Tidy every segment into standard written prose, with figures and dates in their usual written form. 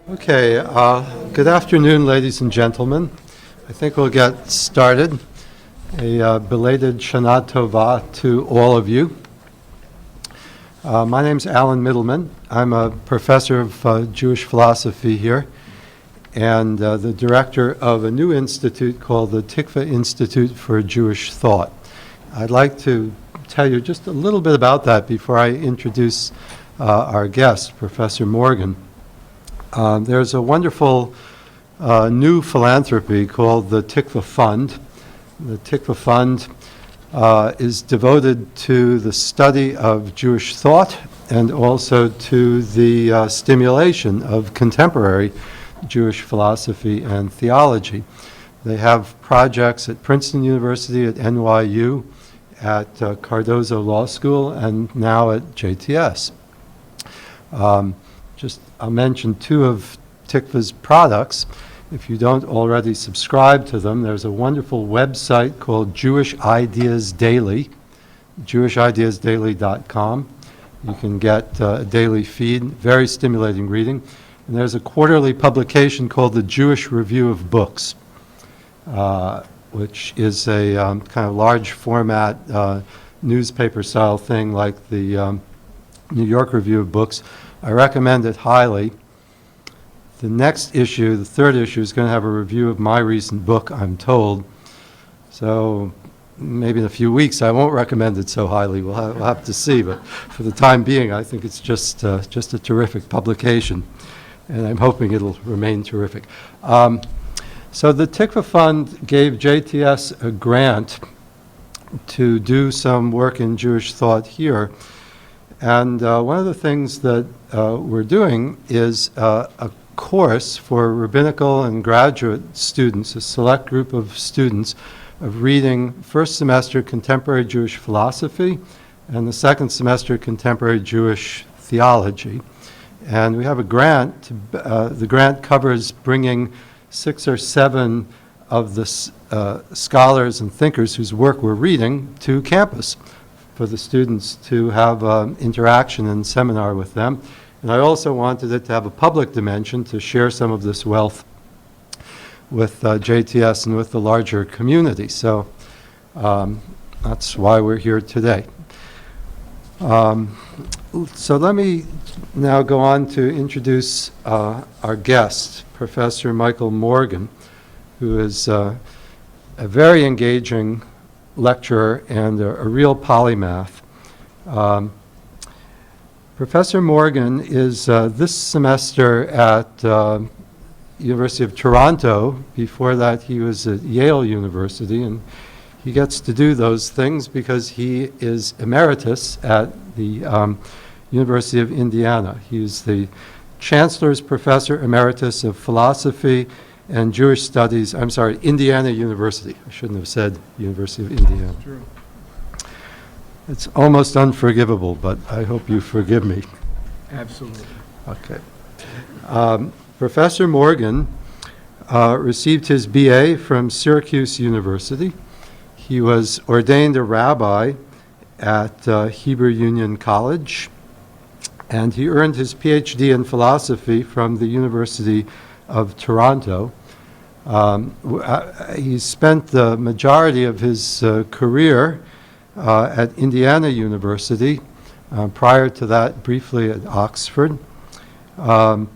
Okay, good afternoon, ladies and gentlemen. I think we'll get started. A belated Shana Tova to all of you. My name's Alan Middleman. I'm a professor of Jewish philosophy here and the director of a new institute called the Tikvah Institute for Jewish Thought. I'd like to tell you just a little bit about that before I introduce our guest, Professor Morgan. There's a wonderful new philanthropy called the Tikvah Fund. The Tikvah Fund is devoted to the study of Jewish thought and also to the stimulation of contemporary Jewish philosophy and theology. They have projects at Princeton University, at NYU, at Cardozo Law School, and now at JTS. I'll mention two of Tikvah's products. If you don't already subscribe to them, there's a wonderful website called Jewish Ideas Daily, jewishideasdaily.com. You can get a daily feed, very stimulating reading. And there's a quarterly publication called the Jewish Review of Books, which is a kind of large format newspaper-style thing like the New York Review of Books. I recommend it highly. The next issue, the third issue, is going to have a review of my recent book, I'm told. So maybe in a few weeks I won't recommend it so highly. We'll have to see. But for the time being, I think it's just a terrific publication. And I'm hoping it'll remain terrific. So the Tikvah Fund gave JTS a grant to do some work in Jewish thought here. And one of the things that we're doing is a course for rabbinical and graduate students, a select group of students, of reading first semester contemporary Jewish philosophy and the second semester contemporary Jewish theology. And we have a grant. The grant covers bringing 6 or 7 of the scholars and thinkers whose work we're reading to campus for the students to have interaction and seminar with them. And I also wanted it to have a public dimension to share some of this wealth with JTS and with the larger community. So that's why we're here today. So let me now go on to introduce our guest, Professor Michael Morgan, who is a very engaging lecturer and a real polymath. Professor Morgan is this semester at University of Toronto. Before that, he was at Yale University, and he gets to do those things because he is emeritus at the University of Indiana. He's the Chancellor's Professor Emeritus of Philosophy and Jewish Studies, Indiana University. I shouldn't have said University of Indiana. True. It's almost unforgivable, but I hope you forgive me. Absolutely. Okay. Professor Morgan received his BA from Syracuse University. He was ordained a rabbi at Hebrew Union College, and he earned his PhD in philosophy from the University of Toronto. He spent the majority of his career at Indiana University, prior to that briefly at Oxford. In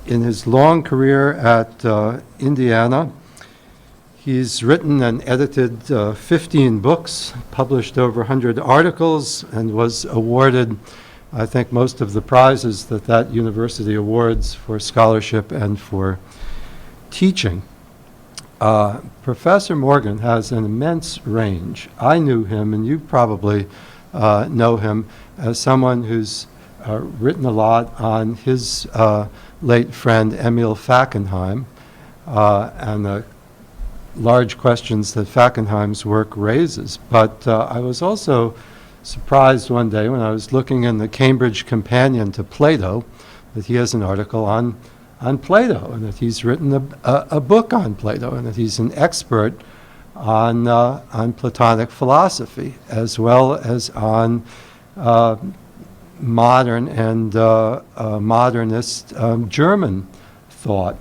his long career at Indiana, he's written and edited 15 books, published over 100 articles, and was awarded, I think, most of the prizes that university awards for scholarship and for teaching. Professor Morgan has an immense range. I knew him, and you probably know him, as someone who's written a lot on his late friend Emil Fackenheim and the large questions that Fackenheim's work raises. But I was also surprised one day when I was looking in the Cambridge Companion to Plato that he has an article on Plato, and that he's written a book on Plato, and that he's an expert on Platonic philosophy, as well as on modern and modernist German thought.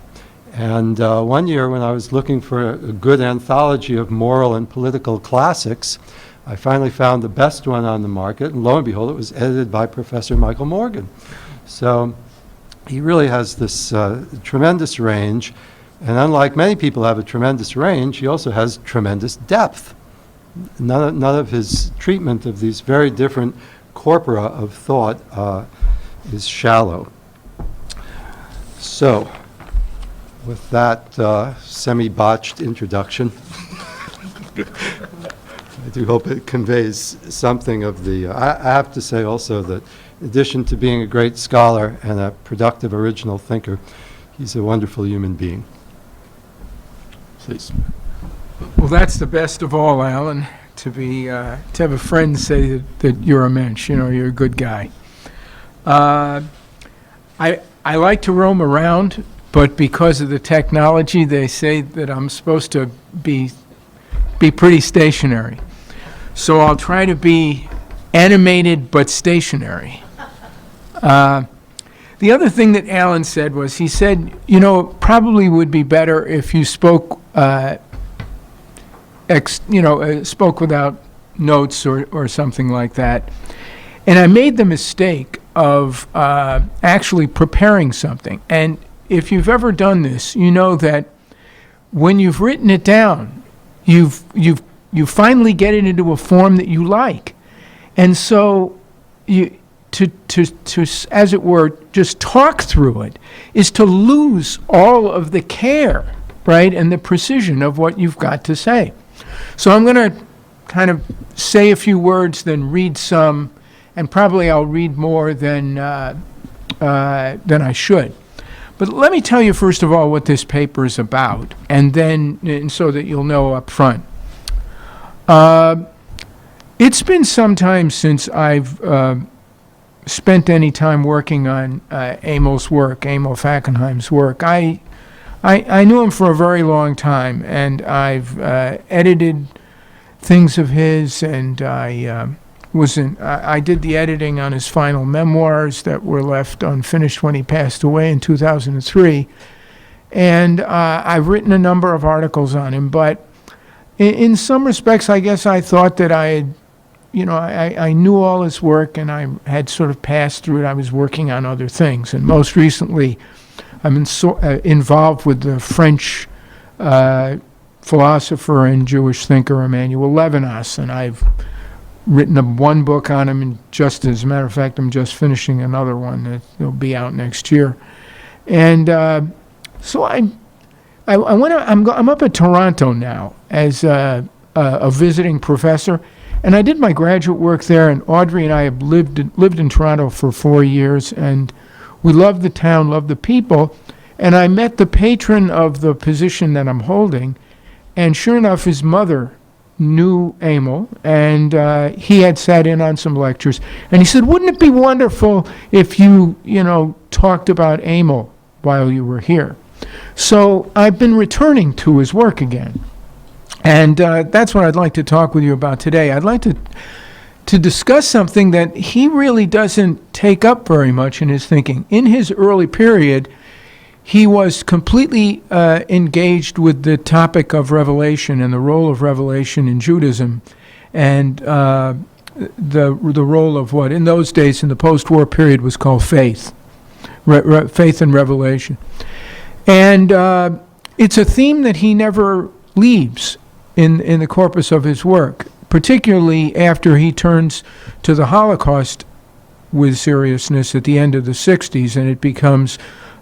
And one year when I was looking for a good anthology of moral and political classics, I finally found the best one on the market, and lo and behold, it was edited by Professor Michael Morgan. So he really has this tremendous range, and unlike many people have a tremendous range, he also has tremendous depth. None of his treatment of these very different corpora of thought is shallow. So, with that semi-botched introduction, I do hope it conveys something of the... I have to say also that in addition to being a great scholar and a productive original thinker, he's a wonderful human being. Please. Well, that's the best of all, Alan, to have a friend say that you're a mensch, you're a good guy. I like to roam around, but because of the technology, they say that I'm supposed to be pretty stationary. So I'll try to be animated but stationary. The other thing that Alan said was, he said, it probably would be better if you spoke spoke without notes or something like that. And I made the mistake of actually preparing something. And if you've ever done this, you know that when you've written it down, you finally get it into a form that you like. And so to as it were, just talk through it is to lose all of the care, right, and the precision of what you've got to say. So I'm going to kind of say a few words, then read some, and probably I'll read more than I should. But let me tell you first of all what this paper is about, and so that you'll know up front. It's been some time since I've spent any time working on Emil's work, Emil Fackenheim's work. I knew him for a very long time, and I've edited things of his, and I did the editing on his final memoirs that were left unfinished when he passed away in 2003. And I've written a number of articles on him, but in some respects, I guess I thought that I knew all his work, and I had sort of passed through it. I was working on other things, and most recently, I'm involved with the French philosopher and Jewish thinker Emmanuel Levinas, and I've written one book on him, and just as a matter of fact, I'm just finishing another one that'll be out next year. And so I'm up at Toronto now as a visiting professor, and I did my graduate work there. And Audrey and I have lived in Toronto for 4 years, and we love the town, love the people. And I met the patron of the position that I'm holding, and sure enough, his mother knew Emil, and he had sat in on some lectures. And he said, "Wouldn't it be wonderful if you talked about Emil while you were here?" So I've been returning to his work again. And that's what I'd like to talk with you about today. I'd like to discuss something that he really doesn't take up very much in his thinking. In his early period, he was completely engaged with the topic of revelation and the role of revelation in Judaism, and the role of what in those days in the post-war period was called faith, faith and revelation. And it's a theme that he never leaves in the corpus of his work, particularly after he turns to the Holocaust with seriousness at the end of the 60s, and it becomes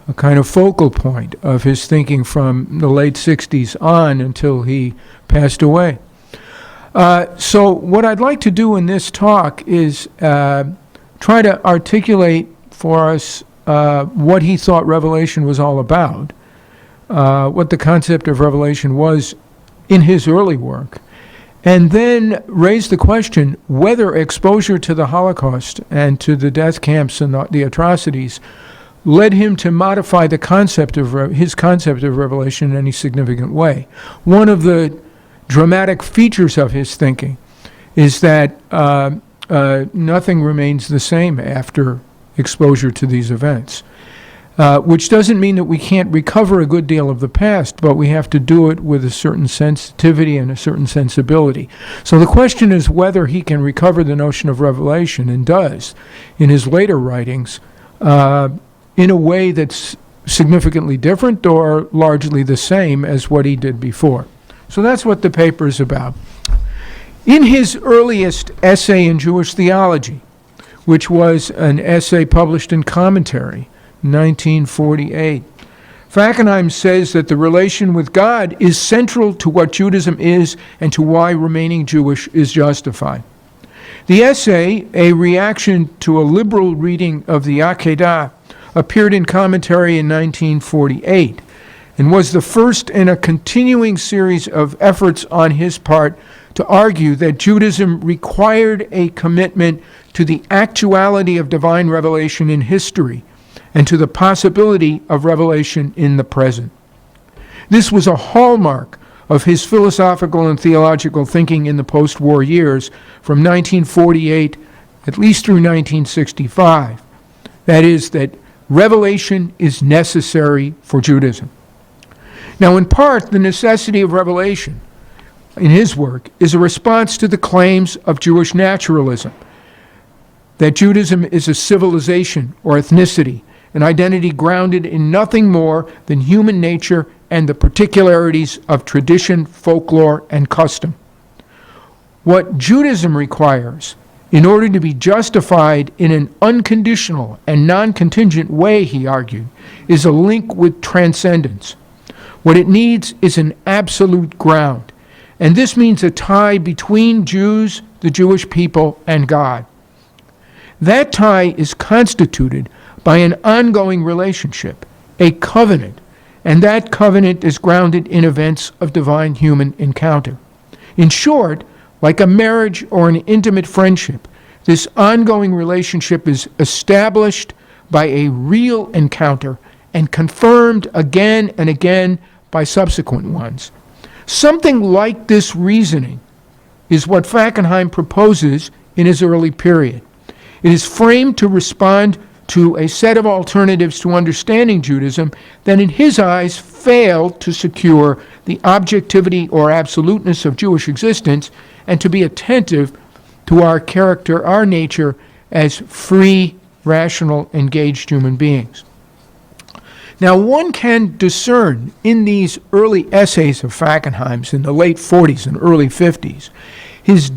a kind of focal point of his thinking from the late 60s on until he passed away. So what I'd like to do in this talk is try to articulate for us what he thought revelation was all about, what the concept of revelation was in his early work, and then raise the question whether exposure to the Holocaust and to the death camps and the atrocities led him to modify the concept of his concept of revelation in any significant way. One of the dramatic features of his thinking is that nothing remains the same after exposure to these events. Which doesn't mean that we can't recover a good deal of the past, but we have to do it with a certain sensitivity and a certain sensibility. So the question is whether he can recover the notion of revelation, and does, in his later writings, in a way that's significantly different or largely the same as what he did before. So that's what the paper is about. In his earliest essay in Jewish theology, which was an essay published in Commentary, 1948, Fackenheim says that the relation with God is central to what Judaism is and to why remaining Jewish is justified. The essay, a reaction to a liberal reading of the Akedah, appeared in Commentary in 1948 and was the first in a continuing series of efforts on his part to argue that Judaism required a commitment to the actuality of divine revelation in history and to the possibility of revelation in the present. This was a hallmark of his philosophical and theological thinking in the post-war years from 1948 at least through 1965. That is, that revelation is necessary for Judaism. Now, in part, the necessity of revelation in his work is a response to the claims of Jewish naturalism, that Judaism is a civilization or ethnicity, an identity grounded in nothing more than human nature and the particularities of tradition, folklore, and custom. What Judaism requires, in order to be justified in an unconditional and non-contingent way, he argued, is a link with transcendence. What it needs is an absolute ground, and this means a tie between Jews, the Jewish people, and God. That tie is constituted by an ongoing relationship, a covenant, and that covenant is grounded in events of divine human encounter. In short, like a marriage or an intimate friendship, this ongoing relationship is established by a real encounter and confirmed again and again by subsequent ones. Something like this reasoning is what Fackenheim proposes in his early period. It is framed to respond to a set of alternatives to understanding Judaism that in his eyes failed to secure the objectivity or absoluteness of Jewish existence and to be attentive to our character, our nature as free, rational, engaged human beings. Now, one can discern in these early essays of Fackenheim's in the late 40s and early 50s his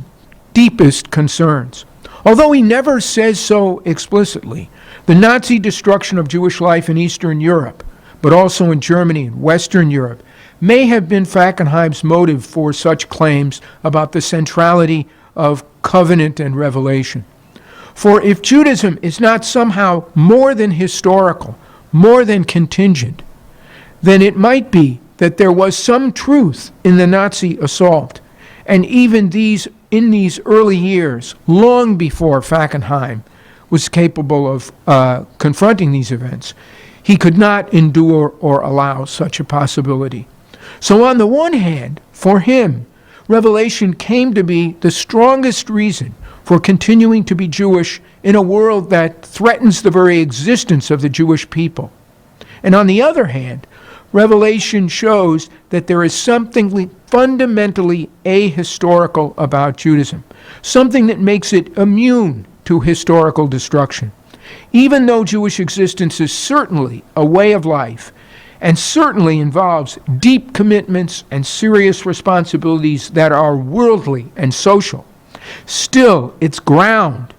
deepest concerns. Although he never says so explicitly, the Nazi destruction of Jewish life in Eastern Europe, but also in Germany and Western Europe, may have been Fackenheim's motive for such claims about the centrality of covenant and revelation. For if Judaism is not somehow more than historical, more than contingent, then it might be that there was some truth in the Nazi assault, and even in these early years, long before Fackenheim was capable of confronting these events, he could not endure or allow such a possibility. So on the one hand, for him, revelation came to be the strongest reason for continuing to be Jewish in a world that threatens the very existence of the Jewish people. And on the other hand, revelation shows that there is something fundamentally ahistorical about Judaism, something that makes it immune to historical destruction. Even though Jewish existence is certainly a way of life and certainly involves deep commitments and serious responsibilities that are worldly and social, still its ground,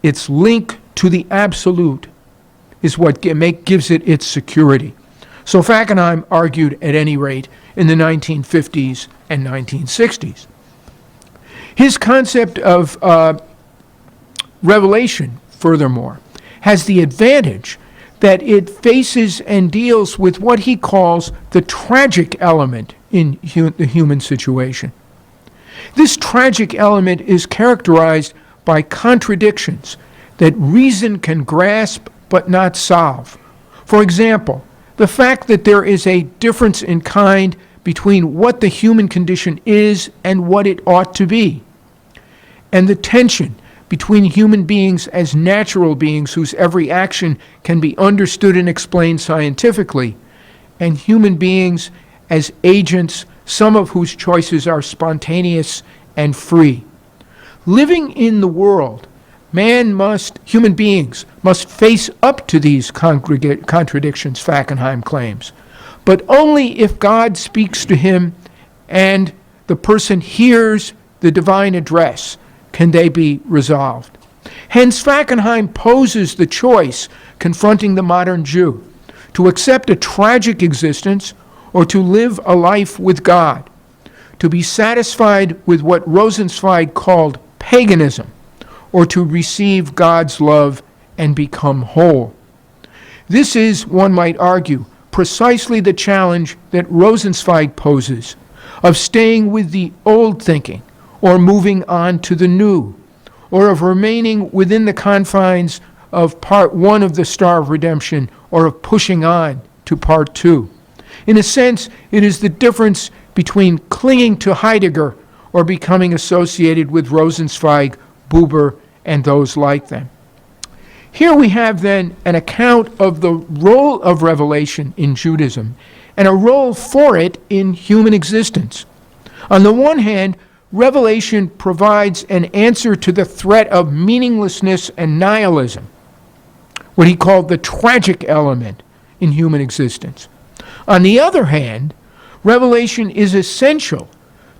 its link to the absolute, is what gives it its security. So Fackenheim argued, at any rate, in the 1950s and 1960s. His concept of revelation, furthermore, has the advantage that it faces and deals with what he calls the tragic element in the human situation. This tragic element is characterized by contradictions that reason can grasp but not solve. For example, the fact that there is a difference in kind between what the human condition is and what it ought to be, and the tension between human beings as natural beings whose every action can be understood and explained scientifically, and human beings as agents, some of whose choices are spontaneous and free. Living in the world, human beings must face up to these contradictions, Fackenheim claims, but only if God speaks to him and the person hears the divine address can they be resolved. Hence, Fackenheim poses the choice confronting the modern Jew: to accept a tragic existence or to live a life with God, to be satisfied with what Rosenzweig called paganism, or to receive God's love and become whole. This is, one might argue, precisely the challenge that Rosenzweig poses, of staying with the old thinking, or moving on to the new, or of remaining within the confines of part one of the Star of Redemption, or of pushing on to part two. In a sense, it is the difference between clinging to Heidegger or becoming associated with Rosenzweig, Buber, and those like them. Here we have then an account of the role of revelation in Judaism and a role for it in human existence. On the one hand, revelation provides an answer to the threat of meaninglessness and nihilism, what he called the tragic element in human existence. On the other hand, revelation is essential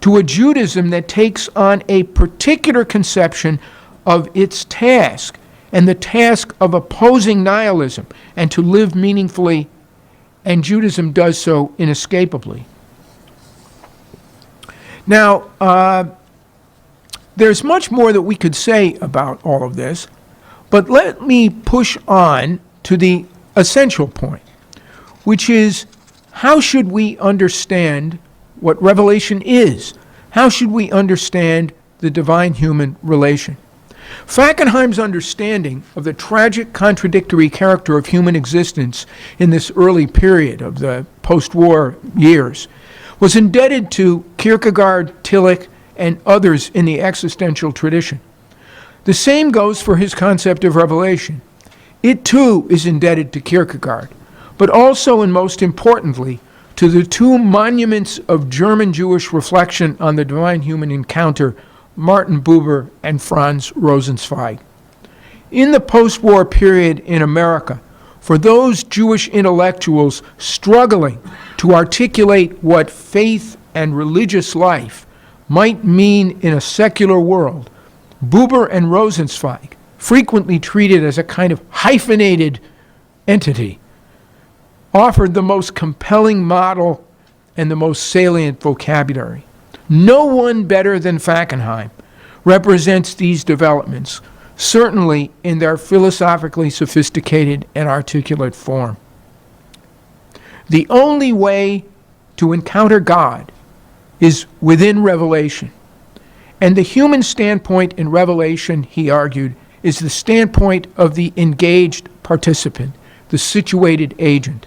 to a Judaism that takes on a particular conception of its task, and the task of opposing nihilism and to live meaningfully, and Judaism does so inescapably. Now, there's much more that we could say about all of this, but let me push on to the essential point, which is, how should we understand what revelation is? How should we understand the divine-human relation? Fackenheim's understanding of the tragic contradictory character of human existence in this early period of the post-war years was indebted to Kierkegaard, Tillich, and others in the existential tradition. The same goes for his concept of revelation. It too is indebted to Kierkegaard, but also and most importantly to the two monuments of German Jewish reflection on the divine human encounter, Martin Buber and Franz Rosenzweig. In the post-war period in America, for those Jewish intellectuals struggling to articulate what faith and religious life might mean in a secular world, Buber and Rosenzweig, frequently treated as a kind of hyphenated entity, offered the most compelling model and the most salient vocabulary. No one better than Fackenheim represents these developments, certainly in their philosophically sophisticated and articulate form. The only way to encounter God is within revelation. And the human standpoint in revelation, he argued, is the standpoint of the engaged participant, the situated agent.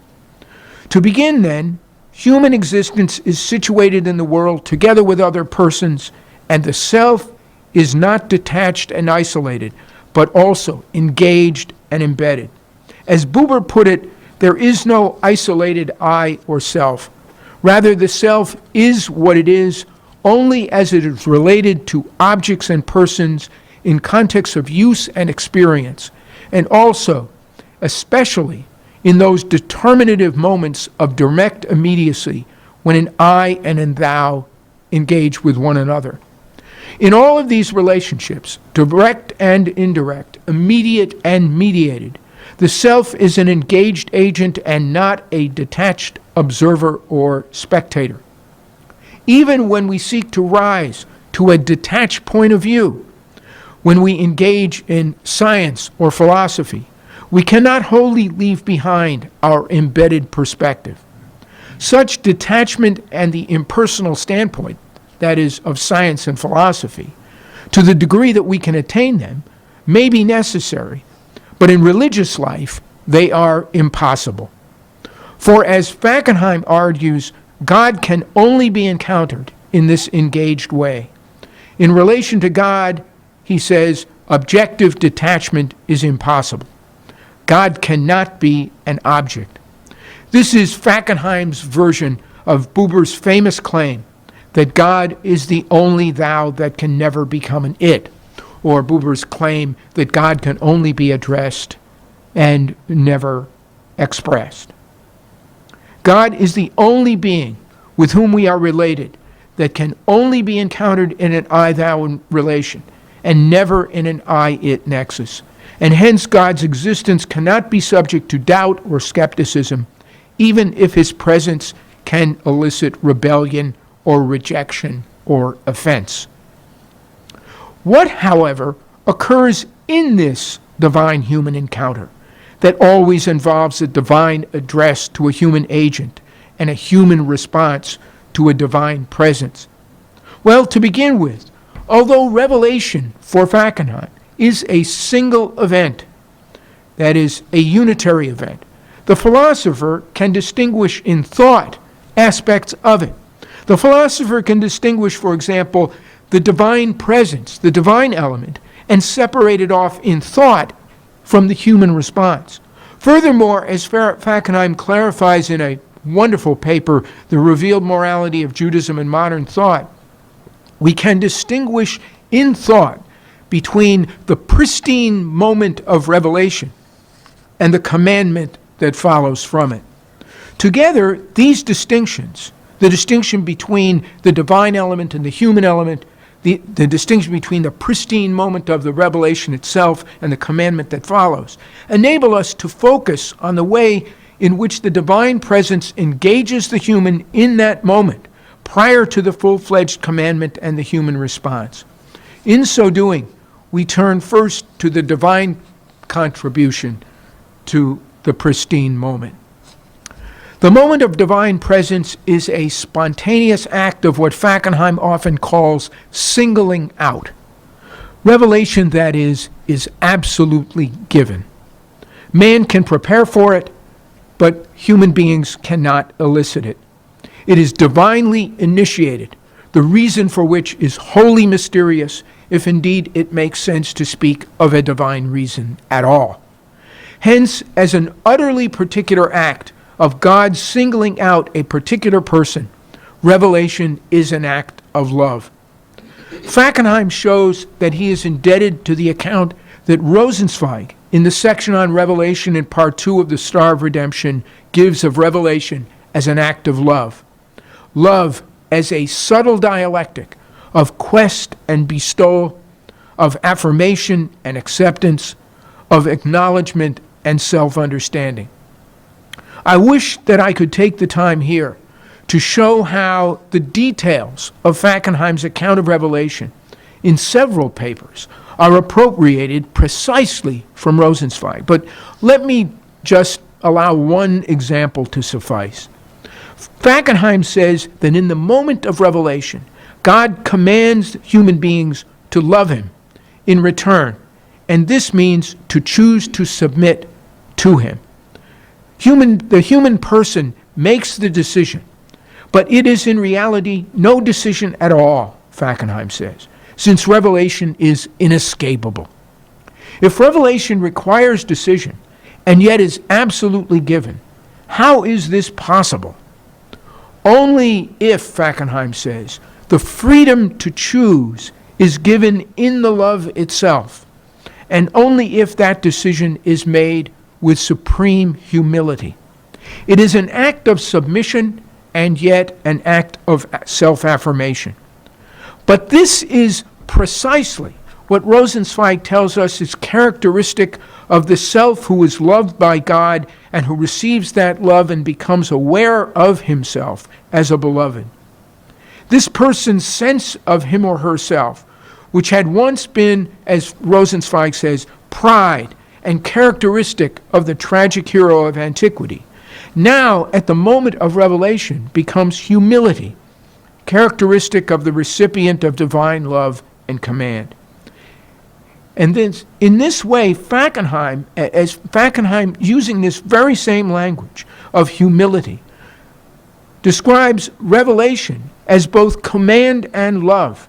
To begin then, human existence is situated in the world together with other persons, and the self is not detached and isolated, but also engaged and embedded. As Buber put it, there is no isolated I or self. Rather, the self is what it is only as it is related to objects and persons in context of use and experience, and also, especially, in those determinative moments of direct immediacy when an I and an thou engage with one another. In all of these relationships, direct and indirect, immediate and mediated, the self is an engaged agent and not a detached observer or spectator. Even when we seek to rise to a detached point of view, when we engage in science or philosophy, we cannot wholly leave behind our embedded perspective. Such detachment and the impersonal standpoint, that is, of science and philosophy, to the degree that we can attain them, may be necessary, but in religious life, they are impossible. For as Fackenheim argues, God can only be encountered in this engaged way. In relation to God, he says, objective detachment is impossible. God cannot be an object. This is Fackenheim's version of Buber's famous claim that God is the only thou that can never become an it, or Buber's claim that God can only be addressed and never expressed. God is the only being with whom we are related that can only be encountered in an I-thou relation and never in an I-it nexus. And hence God's existence cannot be subject to doubt or skepticism, even if his presence can elicit rebellion or rejection or offense. What, however, occurs in this divine-human encounter that always involves a divine address to a human agent and a human response to a divine presence? Well, to begin with, although revelation for Fackenheim is a single event, that is, a unitary event, the philosopher can distinguish in thought aspects of it. The philosopher can distinguish, for example, the divine presence, the divine element, and separate it off in thought from the human response. Furthermore, as Fackenheim clarifies in a wonderful paper, The Revealed Morality of Judaism and Modern Thought, we can distinguish in thought between the pristine moment of revelation and the commandment that follows from it. Together, these distinctions, the distinction between the divine element and the human element, the distinction between the pristine moment of the revelation itself and the commandment that follows, enable us to focus on the way in which the divine presence engages the human in that moment, prior to the full-fledged commandment and the human response. In so doing, we turn first to the divine contribution to the pristine moment. The moment of divine presence is a spontaneous act of what Fackenheim often calls singling out. Revelation, that is absolutely given. Man can prepare for it, but human beings cannot elicit it. It is divinely initiated, the reason for which is wholly mysterious, if indeed it makes sense to speak of a divine reason at all. Hence, as an utterly particular act of God singling out a particular person, revelation is an act of love. Fackenheim shows that he is indebted to the account that Rosenzweig, in the section on Revelation in Part 2 of the Star of Redemption, gives of revelation as an act of love. Love as a subtle dialectic of quest and bestowal, of affirmation and acceptance, of acknowledgement and self-understanding. I wish that I could take the time here to show how the details of Fackenheim's account of Revelation in several papers are appropriated precisely from Rosenzweig. But let me just allow one example to suffice. Fackenheim says that in the moment of revelation, God commands human beings to love him in return, and this means to choose to submit to him. The human person makes the decision, but it is in reality no decision at all, Fackenheim says, since revelation is inescapable. If revelation requires decision and yet is absolutely given, how is this possible? Only if, Fackenheim says, the freedom to choose is given in the love itself, and only if that decision is made with supreme humility. It is an act of submission and yet an act of self-affirmation. But this is precisely what Rosenzweig tells us is characteristic of the self who is loved by God and who receives that love and becomes aware of himself as a beloved. This person's sense of him or herself, which had once been, as Rosenzweig says, pride and characteristic of the tragic hero of antiquity, now at the moment of revelation becomes humility, characteristic of the recipient of divine love and command. And then, in this way, Fackenheim, using this very same language of humility, describes revelation as both command and love.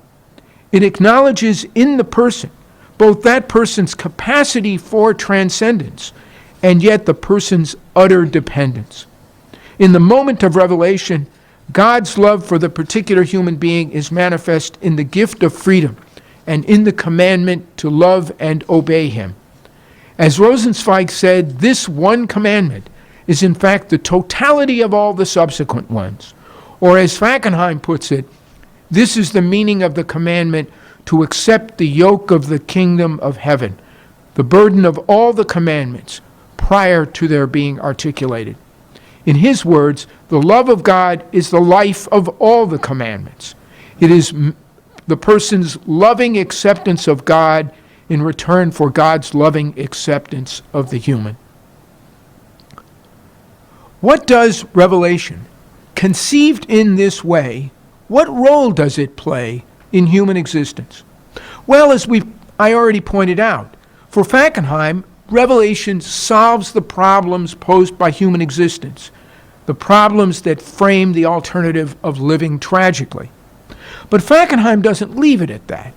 It acknowledges in the person both that person's capacity for transcendence and yet the person's utter dependence. In the moment of revelation, God's love for the particular human being is manifest in the gift of freedom and in the commandment to love and obey him. As Rosenzweig said, this one commandment is in fact the totality of all the subsequent ones. Or as Fackenheim puts it, this is the meaning of the commandment to accept the yoke of the kingdom of heaven, the burden of all the commandments prior to their being articulated. In his words, the love of God is the life of all the commandments. It is the person's loving acceptance of God in return for God's loving acceptance of the human. What does revelation, conceived in this way, what role does it play in human existence? Well, as I already pointed out, for Fackenheim, revelation solves the problems posed by human existence, the problems that frame the alternative of living tragically. But Fackenheim doesn't leave it at that.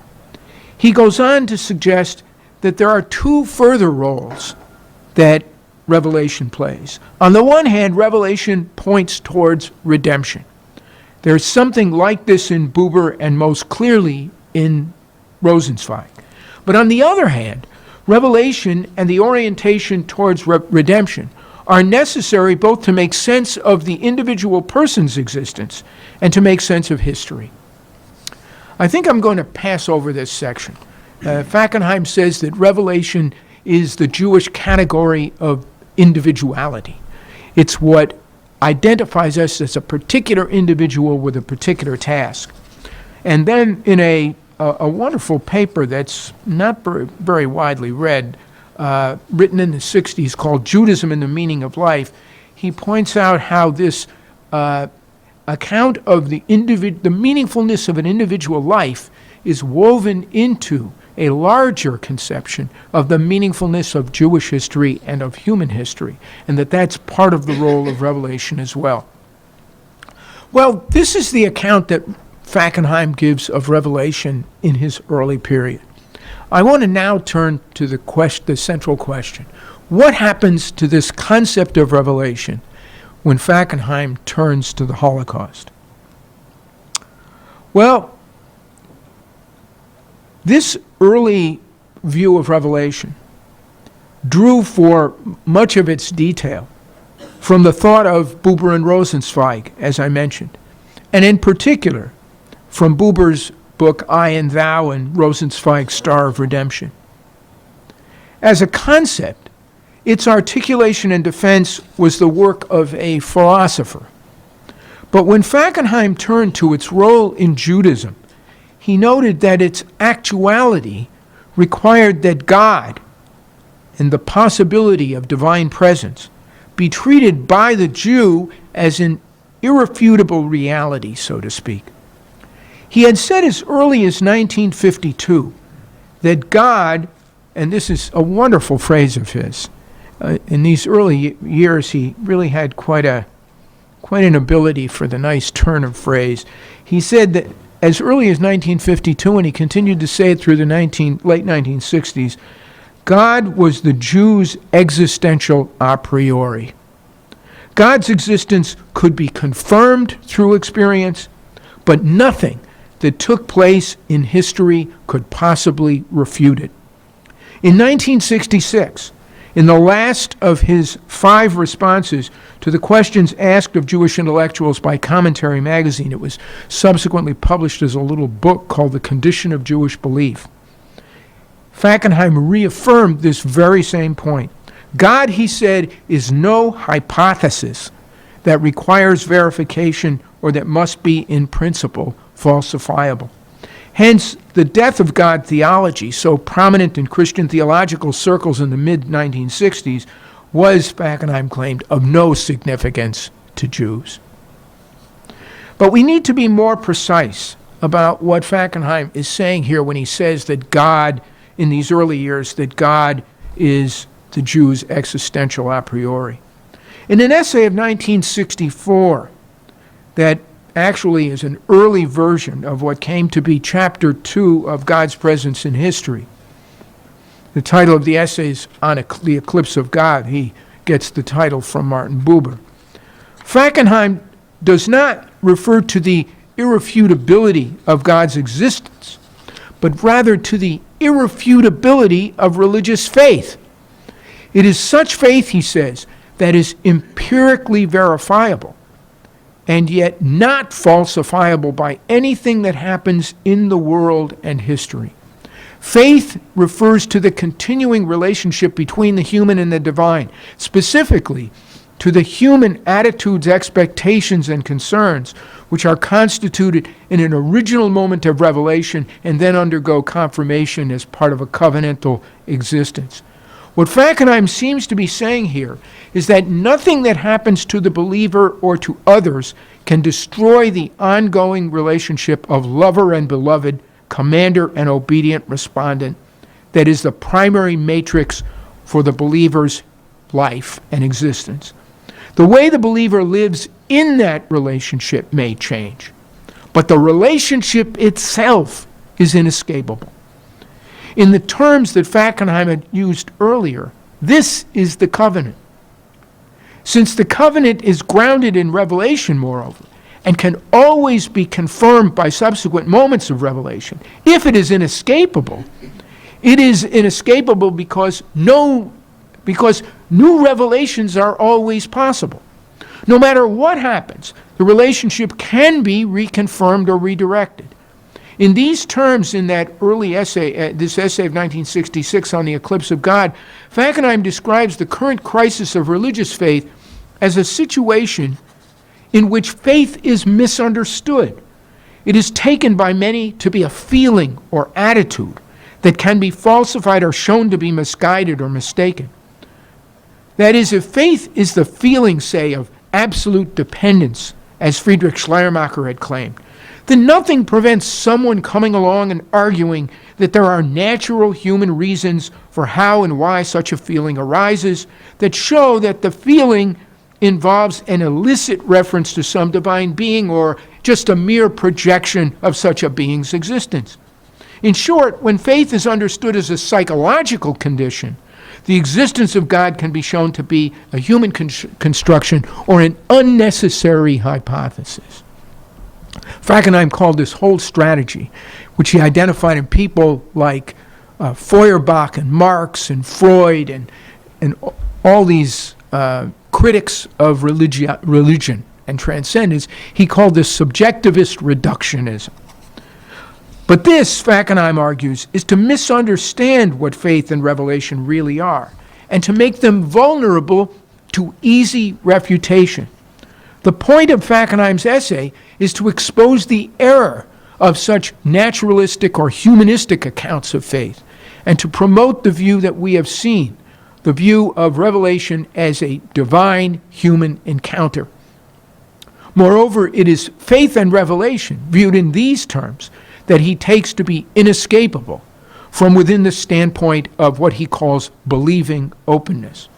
He goes on to suggest that there are two further roles that revelation plays. On the one hand, revelation points towards redemption. There's something like this in Buber and most clearly in Rosenzweig. But on the other hand, revelation and the orientation towards redemption are necessary both to make sense of the individual person's existence and to make sense of history. I think I'm going to pass over this section. Fackenheim says that revelation is the Jewish category of individuality. It's what identifies us as a particular individual with a particular task. And then in a wonderful paper that's not very widely read, written in the 60s called Judaism and the Meaning of Life, he points out how this account of the meaningfulness of an individual life is woven into a larger conception of the meaningfulness of Jewish history and of human history, and that's part of the role of revelation as well. Well, this is the account that Fackenheim gives of revelation in his early period. I want to now turn to the central question. What happens to this concept of revelation when Fackenheim turns to the Holocaust? Well, this early view of revelation drew for much of its detail from the thought of Buber and Rosenzweig, as I mentioned, and in particular from Buber's book I and Thou and Rosenzweig's Star of Redemption. As a concept, its articulation and defense was the work of a philosopher. But when Fackenheim turned to its role in Judaism, he noted that its actuality required that God and the possibility of divine presence be treated by the Jew as an irrefutable reality, so to speak. He had said as early as 1952 that God, and this is a wonderful phrase of his, in these early years he really had quite an ability for the nice turn of phrase. He said that as early as 1952, and he continued to say it through the late 1960s, God was the Jew's existential a priori. God's existence could be confirmed through experience, but nothing that took place in history could possibly refute it. In 1966, in the last of his 5 responses to the questions asked of Jewish intellectuals by Commentary magazine, it was subsequently published as a little book called The Condition of Jewish Belief, Fackenheim reaffirmed this very same point. God, he said, is no hypothesis that requires verification or that must be in principle falsifiable. Hence, the death of God theology, so prominent in Christian theological circles in the mid-1960s, was, Fackenheim claimed, of no significance to Jews. But we need to be more precise about what Fackenheim is saying here when he says that God, in these early years, that God is the Jew's existential a priori. In an essay of 1964 that actually is an early version of what came to be Chapter 2 of God's Presence in History, The title of the essay is on the eclipse of God. He gets the title from Martin Buber. Fackenheim does not refer to the irrefutability of God's existence, but rather to the irrefutability of religious faith. It is such faith, he says, that is empirically verifiable and yet not falsifiable by anything that happens in the world and history. Faith refers to the continuing relationship between the human and the divine, specifically to the human attitudes, expectations, and concerns, which are constituted in an original moment of revelation and then undergo confirmation as part of a covenantal existence. What Fackenheim seems to be saying here is that nothing that happens to the believer or to others can destroy the ongoing relationship of lover and beloved, commander and obedient respondent that is the primary matrix for the believer's life and existence. The way the believer lives in that relationship may change, but the relationship itself is inescapable. In the terms that Fackenheim had used earlier, this is the covenant. Since the covenant is grounded in revelation, moreover, and can always be confirmed by subsequent moments of revelation, if it is inescapable, it is inescapable because new revelations are always possible. No matter what happens, the relationship can be reconfirmed or redirected. In these terms, in that early essay, this essay of 1966 on the eclipse of God, Fackenheim describes the current crisis of religious faith as a situation in which faith is misunderstood. It is taken by many to be a feeling or attitude that can be falsified or shown to be misguided or mistaken. That is, if faith is the feeling, say, of absolute dependence, as Friedrich Schleiermacher had claimed, then nothing prevents someone coming along and arguing that there are natural human reasons for how and why such a feeling arises that show that the feeling involves an illicit reference to some divine being or just a mere projection of such a being's existence. In short, when faith is understood as a psychological condition, the existence of God can be shown to be a human construction or an unnecessary hypothesis. Fackenheim called this whole strategy, which he identified in people like Feuerbach and Marx and Freud and all these critics of religion and transcendence, he called this subjectivist reductionism. But this, Fackenheim argues, is to misunderstand what faith and revelation really are and to make them vulnerable to easy refutation. The point of Fackenheim's essay is to expose the error of such naturalistic or humanistic accounts of faith and to promote the view that we have seen, the view of revelation as a divine human encounter. Moreover, it is faith and revelation, viewed in these terms, that he takes to be inescapable from within the standpoint of what he calls believing openness.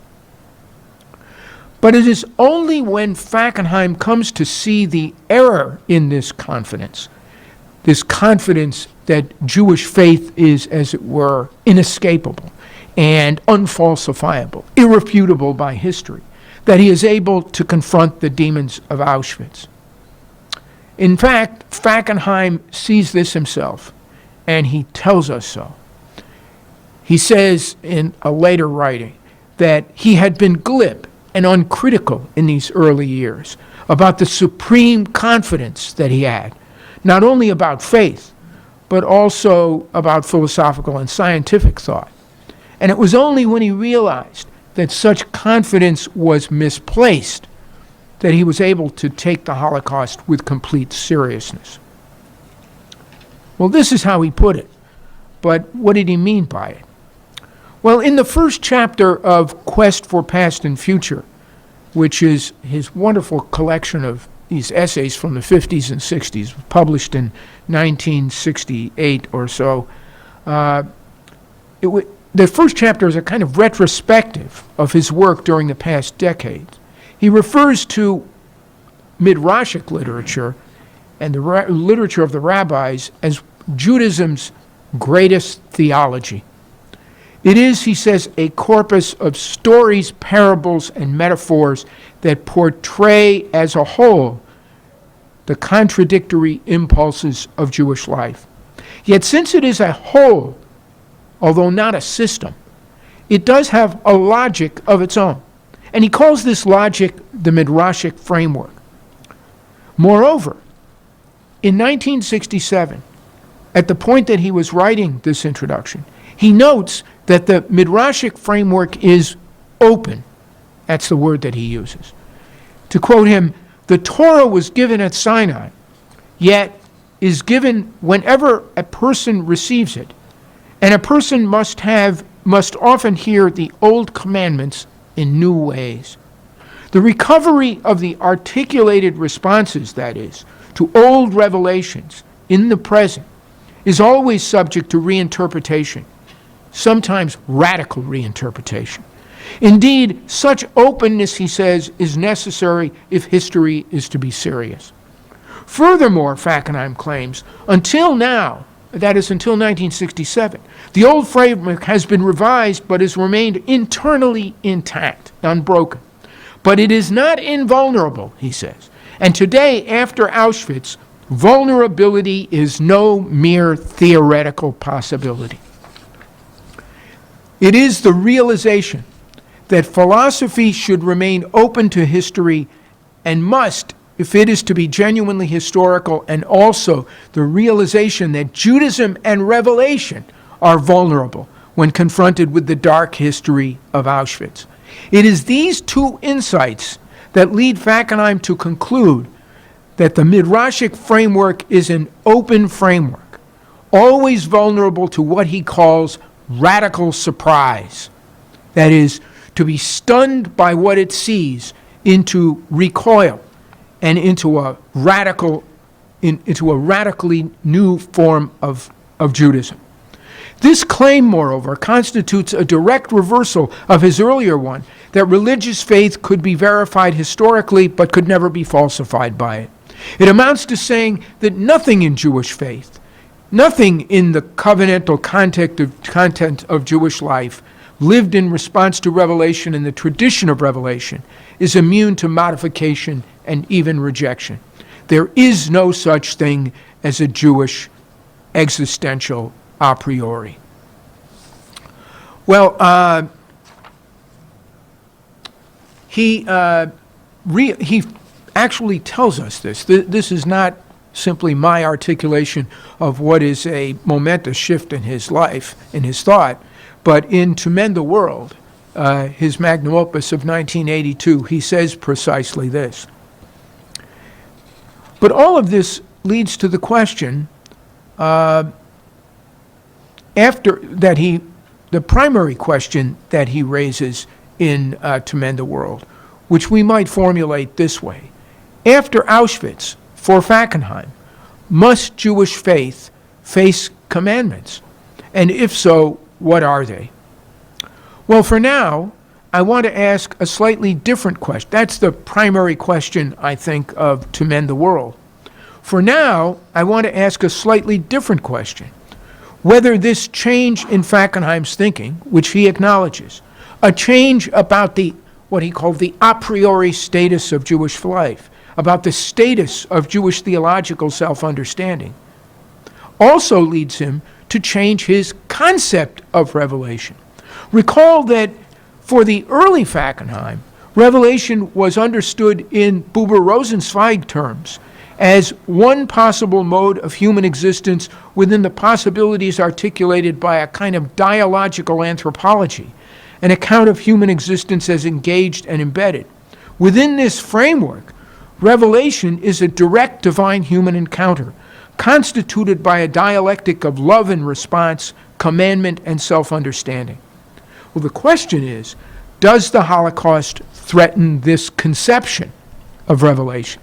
But it is only when Fackenheim comes to see the error in this confidence that Jewish faith is, as it were, inescapable and unfalsifiable, irrefutable by history, that he is able to confront the demons of Auschwitz. In fact, Fackenheim sees this himself, and he tells us so. He says in a later writing that he had been glib and uncritical in these early years about the supreme confidence that he had, not only about faith, but also about philosophical and scientific thought. And it was only when he realized that such confidence was misplaced that he was able to take the Holocaust with complete seriousness. Well, this is how he put it, but what did he mean by it? Well, in the first chapter of Quest for Past and Future, which is his wonderful collection of these essays from the 50s and 60s, published in 1968 or so, the first chapter is a kind of retrospective of his work during the past decades. He refers to Midrashic literature and the literature of the rabbis as Judaism's greatest theology. It is, he says, a corpus of stories, parables, and metaphors that portray as a whole the contradictory impulses of Jewish life. Yet since it is a whole, although not a system, it does have a logic of its own. And he calls this logic the Midrashic framework. Moreover, in 1967, at the point that he was writing this introduction, he notes that the Midrashic framework is open. That's the word that he uses. To quote him, the Torah was given at Sinai, yet is given whenever a person receives it, and a person must often hear the old commandments in new ways. The recovery of the articulated responses, that is, to old revelations in the present, is always subject to reinterpretation, sometimes radical reinterpretation. Indeed, such openness, he says, is necessary if history is to be serious. Furthermore, Fackenheim claims, until now, that is until 1967, the old framework has been revised but has remained internally intact, unbroken. But it is not invulnerable, he says. And today, after Auschwitz, vulnerability is no mere theoretical possibility. It is the realization that philosophy should remain open to history and must, if it is to be genuinely historical, and also the realization that Judaism and Revelation are vulnerable when confronted with the dark history of Auschwitz. It is these two insights that lead Fackenheim to conclude that the Midrashic framework is an open framework, always vulnerable to what he calls radical surprise. That is, to be stunned by what it sees into recoil and into a radically new form of Judaism. This claim, moreover, constitutes a direct reversal of his earlier one, that religious faith could be verified historically but could never be falsified by it. It amounts to saying that nothing in Jewish faith, nothing in the covenantal content of Jewish life, lived in response to revelation and the tradition of revelation, is immune to modification and even rejection. There is no such thing as a Jewish existential a priori. Well, he actually tells us this. This is not simply my articulation of what is a momentous shift in his life, in his thought, but in To Mend the World, his magnum opus of 1982, he says precisely this. But all of this leads to the question, the primary question that he raises in To Mend the World, which we might formulate this way. After Auschwitz, for Fackenheim, must Jewish faith face commandments? And if so, what are they? Well, for now, I want to ask a slightly different question. That's the primary question, I think, of To Mend the World. For now, I want to ask a slightly different question. Whether this change in Fackenheim's thinking, which he acknowledges, a change about what he called the a priori status of Jewish life, about the status of Jewish theological self-understanding, also leads him to change his concept of revelation. Recall that for the early Fackenheim, revelation was understood in Buber Rosenzweig terms as one possible mode of human existence within the possibilities articulated by a kind of dialogical anthropology, an account of human existence as engaged and embedded. Within this framework, revelation is a direct divine human encounter, constituted by a dialectic of love and response, commandment and self-understanding. Well, the question is, does the Holocaust threaten this conception of revelation?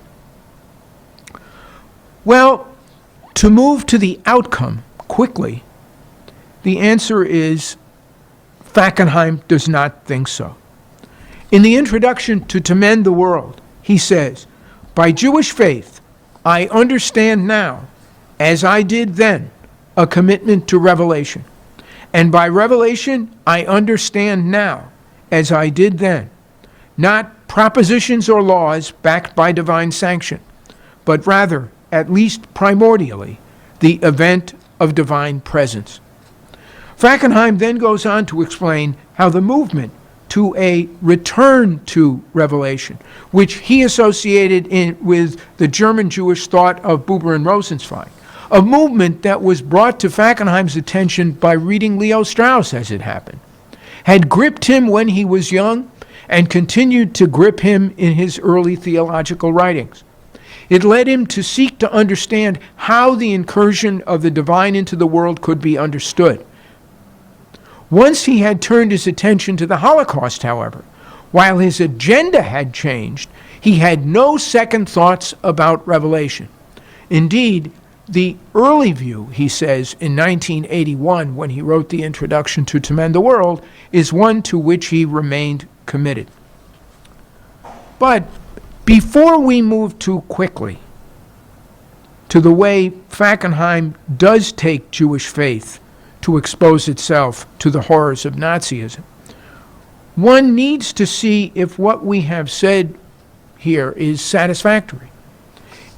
Well, to move to the outcome quickly, the answer is Fackenheim does not think so. In the introduction to Mend the World, he says, by Jewish faith, I understand now, as I did then, a commitment to revelation. And by revelation, I understand now, as I did then, not propositions or laws backed by divine sanction, but rather, at least primordially, the event of divine presence. Fackenheim then goes on to explain how the movement to a return to revelation, which he associated with the German Jewish thought of Buber and Rosenzweig, a movement that was brought to Fackenheim's attention by reading Leo Strauss as it happened, had gripped him when he was young and continued to grip him in his early theological writings. It led him to seek to understand how the incursion of the divine into the world could be understood. Once he had turned his attention to the Holocaust, however, while his agenda had changed, he had no second thoughts about revelation. Indeed, the early view, he says, in 1981, when he wrote the introduction to Mend the World, is one to which he remained committed. But before we move too quickly to the way Fackenheim does take Jewish faith to expose itself to the horrors of Nazism, one needs to see if what we have said here is satisfactory.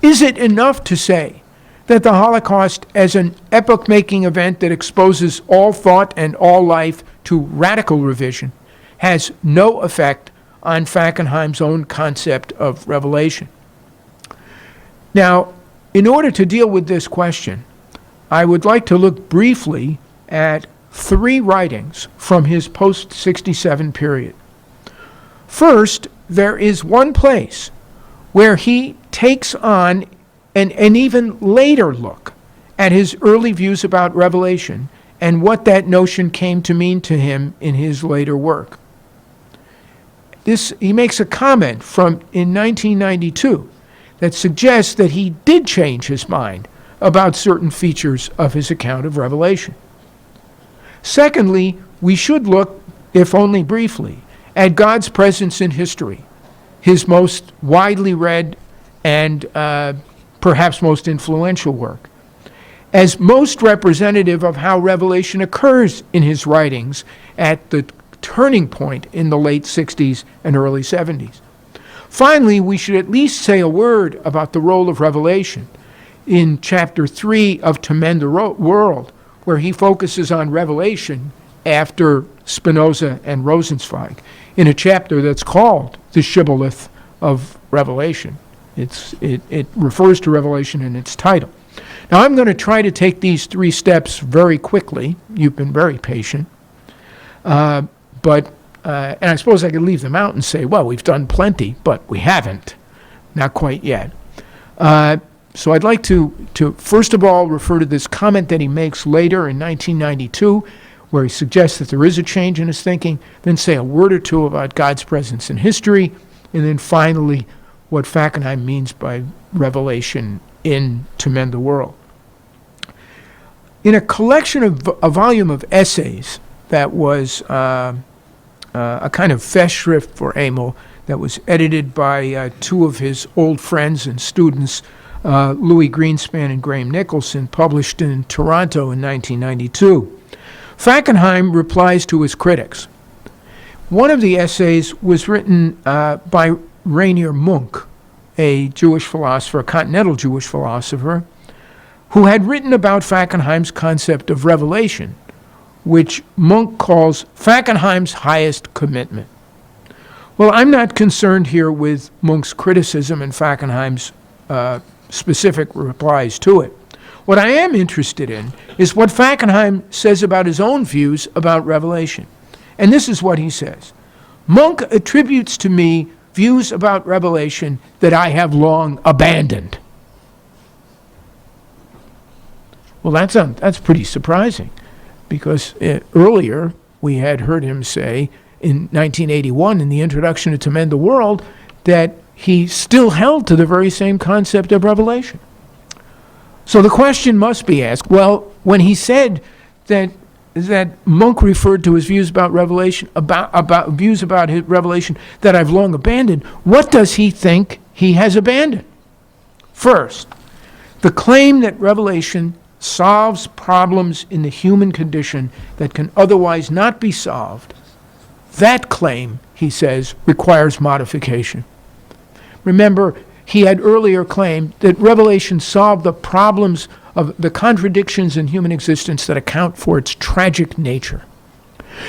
Is it enough to say that the Holocaust, as an epoch-making event that exposes all thought and all life to radical revision, has no effect on Fackenheim's own concept of revelation? Now, in order to deal with this question, I would like to look briefly at 3 writings from his post-67 period. First, there is one place where he takes on an even later look at his early views about revelation and what that notion came to mean to him in his later work. He makes a comment in 1992 that suggests that he did change his mind about certain features of his account of revelation. Secondly, we should look, if only briefly, at God's presence in history, his most widely read and perhaps most influential work, as most representative of how revelation occurs in his writings at the turning point in the late 60s and early 70s. Finally, we should at least say a word about the role of revelation in chapter 3 of To Mend the World, where he focuses on revelation after Spinoza and Rosenzweig, in a chapter that's called The Shibboleth of Revelation. It refers to revelation in its title. Now, I'm going to try to take these 3 steps very quickly. You've been very patient. And I suppose I could leave them out and say, well, we've done plenty, but we haven't. Not quite yet. So I'd like to first of all refer to this comment that he makes later in 1992, where he suggests that there is a change in his thinking, then say a word or two about God's presence in history, and then finally what Fackenheim means by revelation in To Mend the World. In a collection of a volume of essays that was a kind of Festschrift for Emil that was edited by 2 of his old friends and students, Louis Greenspan and Graham Nicholson, published in Toronto in 1992. Fackenheim replies to his critics. One of the essays was written by Rainier Munk, a Jewish philosopher, a continental Jewish philosopher, who had written about Fackenheim's concept of revelation, which Munk calls Fackenheim's highest commitment. Well, I'm not concerned here with Munk's criticism and Fackenheim's specific replies to it. What I am interested in is what Fackenheim says about his own views about revelation. And this is what he says. Munk attributes to me views about revelation that I have long abandoned. Well, that's pretty surprising, because earlier we had heard him say in 1981 in the introduction to Mend the World that he still held to the very same concept of revelation. So the question must be asked, well, when he said that Munk referred to his views about revelation, about views about his revelation that I've long abandoned, what does he think he has abandoned? First, the claim that revelation solves problems in the human condition that can otherwise not be solved, that claim, he says, requires modification. Remember, he had earlier claimed that Revelation solved the problems of the contradictions in human existence that account for its tragic nature.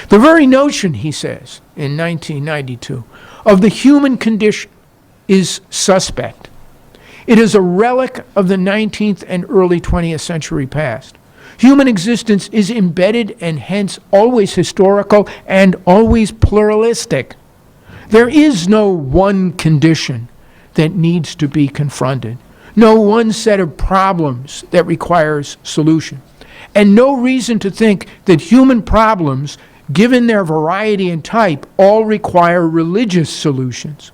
The very notion, he says, in 1992, of the human condition is suspect. It is a relic of the 19th and early 20th century past. Human existence is embedded and hence always historical and always pluralistic. There is no one condition that needs to be confronted, no one set of problems that requires solution, and no reason to think that human problems, given their variety and type, all require religious solutions.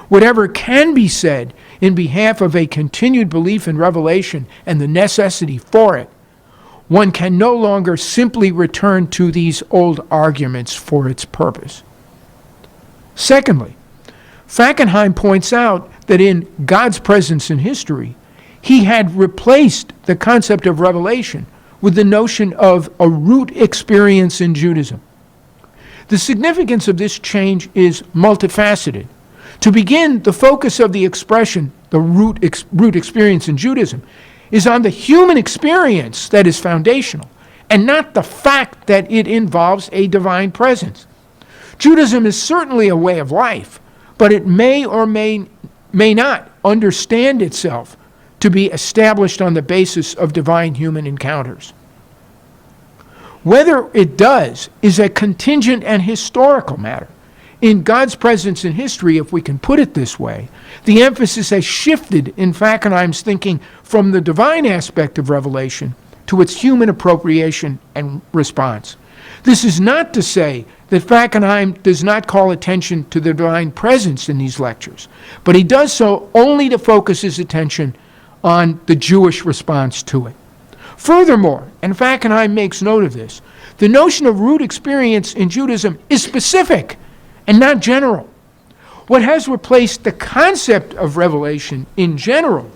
Whatever can be said in behalf of a continued belief in revelation and the necessity for it, one can no longer simply return to these old arguments for its purpose. Secondly, Fackenheim points out that in God's presence in history, he had replaced the concept of revelation with the notion of a root experience in Judaism. The significance of this change is multifaceted. To begin, the focus of the expression, the root experience in Judaism, is on the human experience that is foundational, and not the fact that it involves a divine presence. Judaism is certainly a way of life, but it may or may not understand itself to be established on the basis of divine human encounters. Whether it does is a contingent and historical matter. In God's presence in history, if we can put it this way, the emphasis has shifted in Fackenheim's thinking from the divine aspect of revelation to its human appropriation and response. This is not to say that Fackenheim does not call attention to the divine presence in these lectures, but he does so only to focus his attention on the Jewish response to it. Furthermore, and Fackenheim makes note of this, the notion of root experience in Judaism is specific and not general. What has replaced the concept of revelation in general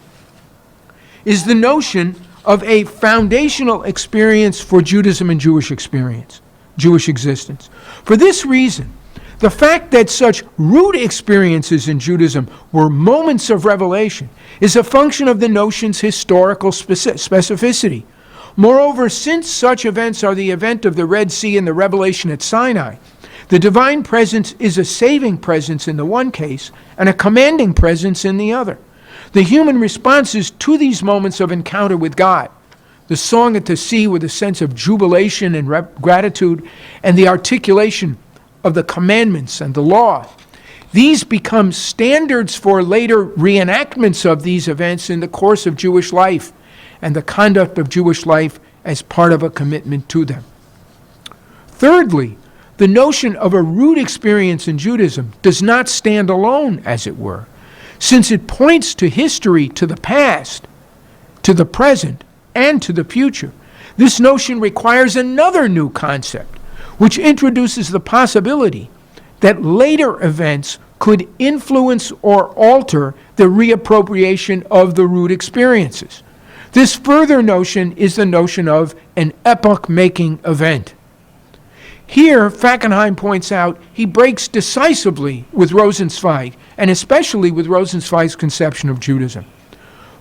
is the notion of a foundational experience for Judaism and Jewish experience, Jewish existence. For this reason, the fact that such root experiences in Judaism were moments of revelation is a function of the notion's historical specificity. Moreover, since such events are the event of the Red Sea and the revelation at Sinai, the divine presence is a saving presence in the one case and a commanding presence in the other. The human responses to these moments of encounter with God, the song at the sea with a sense of jubilation and gratitude, and the articulation of the commandments and the law, these become standards for later reenactments of these events in the course of Jewish life and the conduct of Jewish life as part of a commitment to them. Thirdly, the notion of a root experience in Judaism does not stand alone, as it were, since it points to history, to the past, to the present, and to the future. This notion requires another new concept, which introduces the possibility that later events could influence or alter the reappropriation of the root experiences. This further notion is the notion of an epoch-making event. Here, Fackenheim points out he breaks decisively with Rosenzweig, and especially with Rosenzweig's conception of Judaism.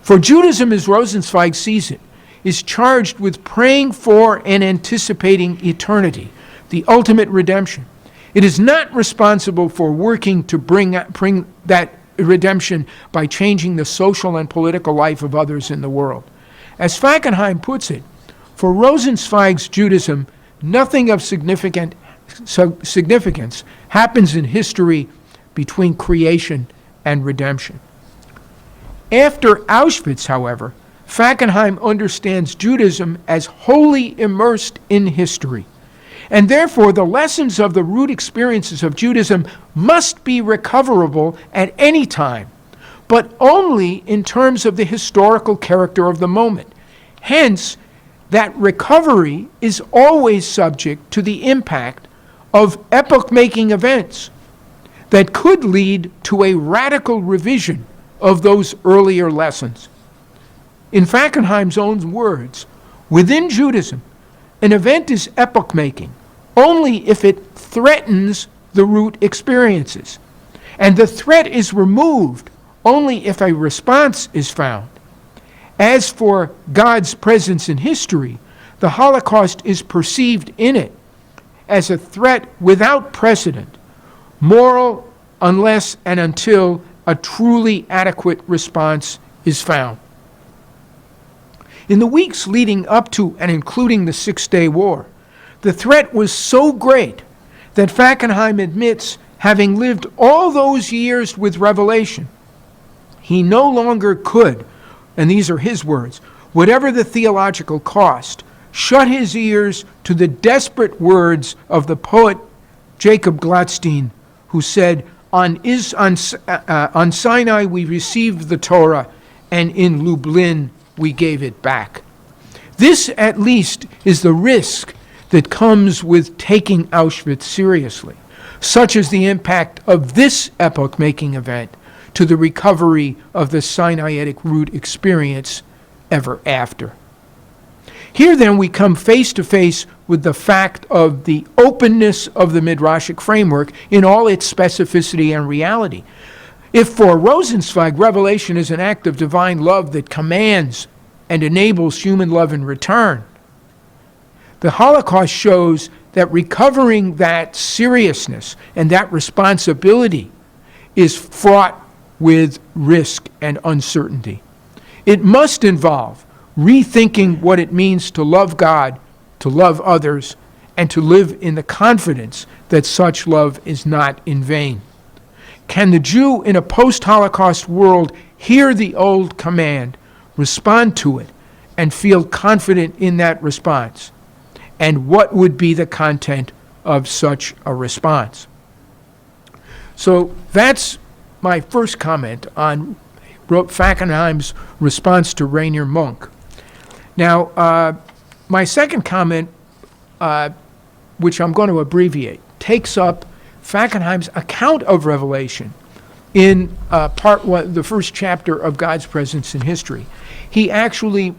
For Judaism, as Rosenzweig sees it, is charged with praying for and anticipating eternity, the ultimate redemption. It is not responsible for working to bring that redemption by changing the social and political life of others in the world. As Fackenheim puts it, for Rosenzweig's Judaism, nothing of significance happens in history between creation and redemption. After Auschwitz, however, Fackenheim understands Judaism as wholly immersed in history, and therefore the lessons of the root experiences of Judaism must be recoverable at any time, but only in terms of the historical character of the moment. Hence, that recovery is always subject to the impact of epoch-making events that could lead to a radical revision of those earlier lessons. In Fackenheim's own words, Within Judaism, an event is epoch-making only if it threatens the root experiences, and the threat is removed only if a response is found. As for God's presence in history, the Holocaust is perceived in it as a threat without precedent, moral unless and until a truly adequate response is found. In the weeks leading up to and including the Six-Day War, the threat was so great that Fackenheim admits, having lived all those years with revelation, he no longer could, and these are his words, whatever the theological cost, shut his ears to the desperate words of the poet Jacob Gladstein, who said, on Sinai we received the Torah, and in Lublin we gave it back. This, at least, is the risk that comes with taking Auschwitz seriously. Such is the impact of this epoch-making event to the recovery of the Sinaitic root experience ever after. Here then we come face to face with the fact of the openness of the Midrashic framework in all its specificity and reality. If for Rosenzweig, revelation is an act of divine love that commands and enables human love in return, the Holocaust shows that recovering that seriousness and that responsibility is fraught with risk and uncertainty. It must involve rethinking what it means to love God, to love others, and to live in the confidence that such love is not in vain. Can the Jew in a post-Holocaust world hear the old command, respond to it, and feel confident in that response? And what would be the content of such a response? So that's my first comment on Fackenheim's response to Rainier Monk. Now, my second comment, which I'm going to abbreviate, takes up Fackenheim's account of Revelation in part one, the first chapter of God's Presence in History. He actually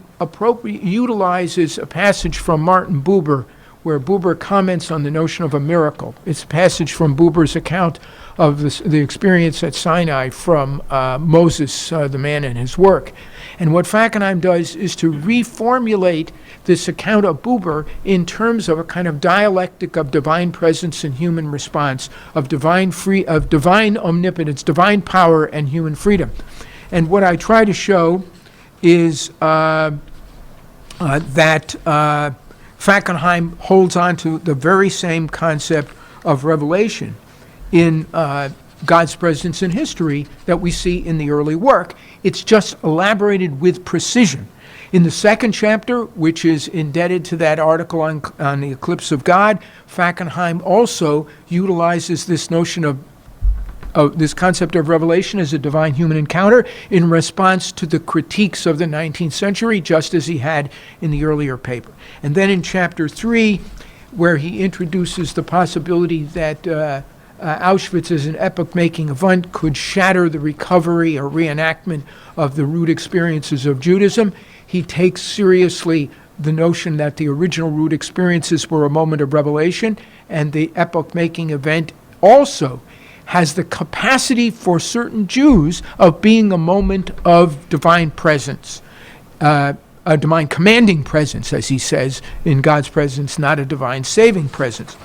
utilizes a passage from Martin Buber, where Buber comments on the notion of a miracle. It's a passage from Buber's account of the experience at Sinai from Moses, the man and his work. And what Fackenheim does is to reformulate this account of Buber in terms of a kind of dialectic of divine presence and human response, of divine omnipotence, divine power, and human freedom. And what I try to show is that Fackenheim holds on to the very same concept of revelation in God's presence in history that we see in the early work. It's just elaborated with precision. In the second chapter, which is indebted to that article on the eclipse of God, Fackenheim also utilizes this notion of this concept of revelation as a divine human encounter in response to the critiques of the 19th century, just as he had in the earlier paper. And then in chapter 3, where he introduces the possibility that Auschwitz as an epoch-making event could shatter the recovery or reenactment of the root experiences of Judaism, he takes seriously the notion that the original root experiences were a moment of revelation, and the epoch-making event also has the capacity for certain Jews of being a moment of divine presence, a divine commanding presence, as he says, in God's presence, not a divine saving presence.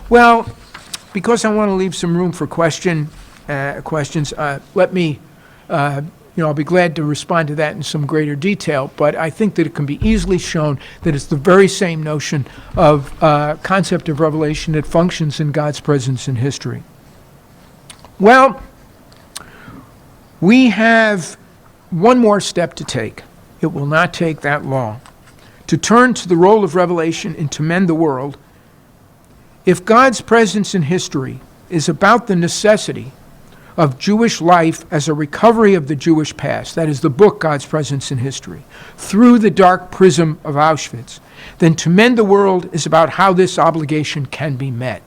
Well, because I want to leave some room for questions, let me, I'll be glad to respond to that in some greater detail, but I think that it can be easily shown that it's the very same notion of concept of revelation that functions in God's presence in history. Well, we have one more step to take. It will not take that long. To turn to the role of revelation and to mend the world. If God's presence in history is about the necessity of Jewish life as a recovery of the Jewish past, that is the book God's Presence in History, through the dark prism of Auschwitz, then to mend the world is about how this obligation can be met.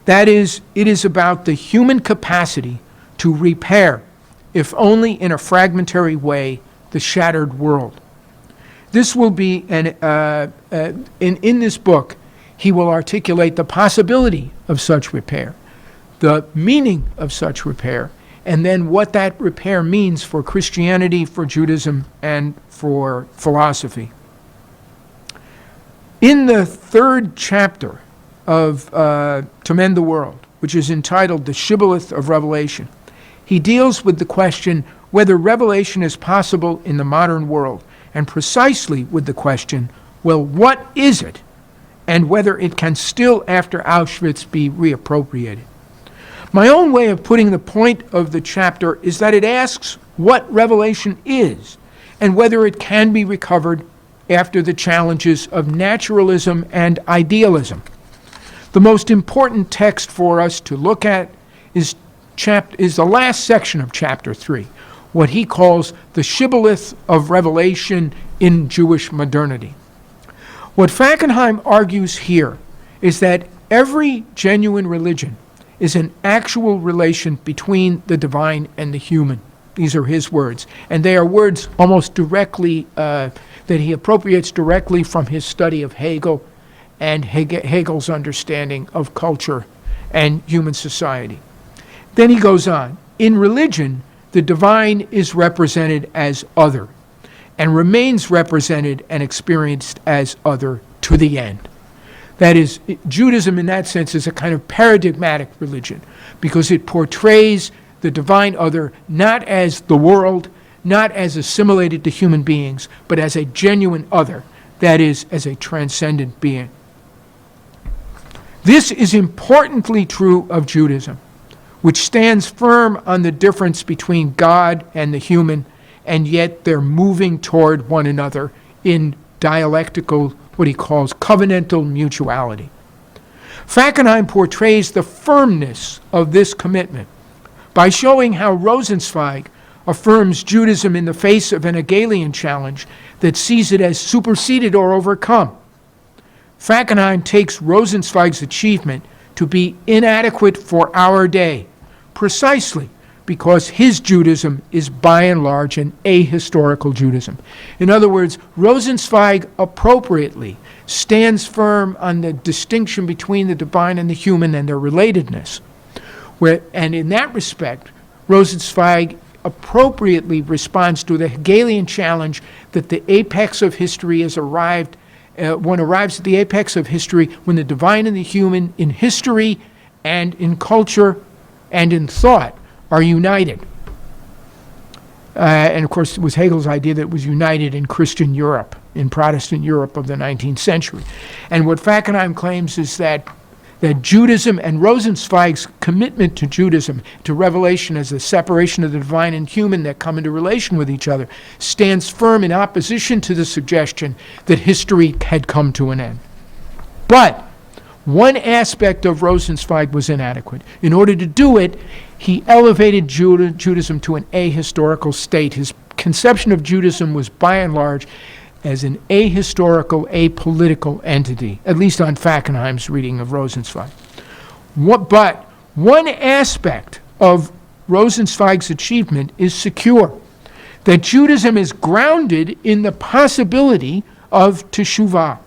That is, it is about the human capacity to repair, if only in a fragmentary way, the shattered world. This will be, in this book, he will articulate the possibility of such repair, the meaning of such repair, and then what that repair means for Christianity, for Judaism, and for philosophy. In the third chapter of To Mend the World, which is entitled The Shibboleth of Revelation, he deals with the question whether revelation is possible in the modern world, and precisely with the question, well, what is it, and whether it can still, after Auschwitz, be reappropriated. My own way of putting the point of the chapter is that it asks what revelation is, and whether it can be recovered after the challenges of naturalism and idealism. The most important text for us to look at is the last section of chapter 3, what he calls the shibboleth of revelation in Jewish modernity. What Fackenheim argues here is that every genuine religion is an actual relation between the divine and the human. These are his words, and they are words almost directly that he appropriates directly from his study of Hegel and Hegel's understanding of culture and human society. Then he goes on, in religion, the divine is represented as other and remains represented and experienced as other to the end. That is, Judaism in that sense is a kind of paradigmatic religion because it portrays the divine other not as the world, not as assimilated to human beings, but as a genuine other, that is, as a transcendent being. This is importantly true of Judaism, which stands firm on the difference between God and the human, and yet they're moving toward one another in dialectical, what he calls covenantal mutuality. Fackenheim portrays the firmness of this commitment by showing how Rosenzweig affirms Judaism in the face of an Hegelian challenge that sees it as superseded or overcome. Fackenheim takes Rosenzweig's achievement to be inadequate for our day, precisely because his Judaism is by and large an ahistorical Judaism. In other words, Rosenzweig appropriately stands firm on the distinction between the divine and the human and their relatedness. And in that respect, Rosenzweig appropriately responds to the Hegelian challenge that the apex of history has arrived. One arrives at the apex of history when the divine and the human in history and in culture and in thought are united. And of course, it was Hegel's idea that it was united in Christian Europe, in Protestant Europe of the 19th century. And what Fackenheim claims is that Judaism and Rosenzweig's commitment to Judaism, to revelation as the separation of the divine and human that come into relation with each other, stands firm in opposition to the suggestion that history had come to an end. But one aspect of Rosenzweig was inadequate. In order to do it, he elevated Judaism to an ahistorical state. His conception of Judaism was by and large as an ahistorical, apolitical entity, at least on Fackenheim's reading of Rosenzweig. But one aspect of Rosenzweig's achievement is secure, that Judaism is grounded in the possibility of teshuvah,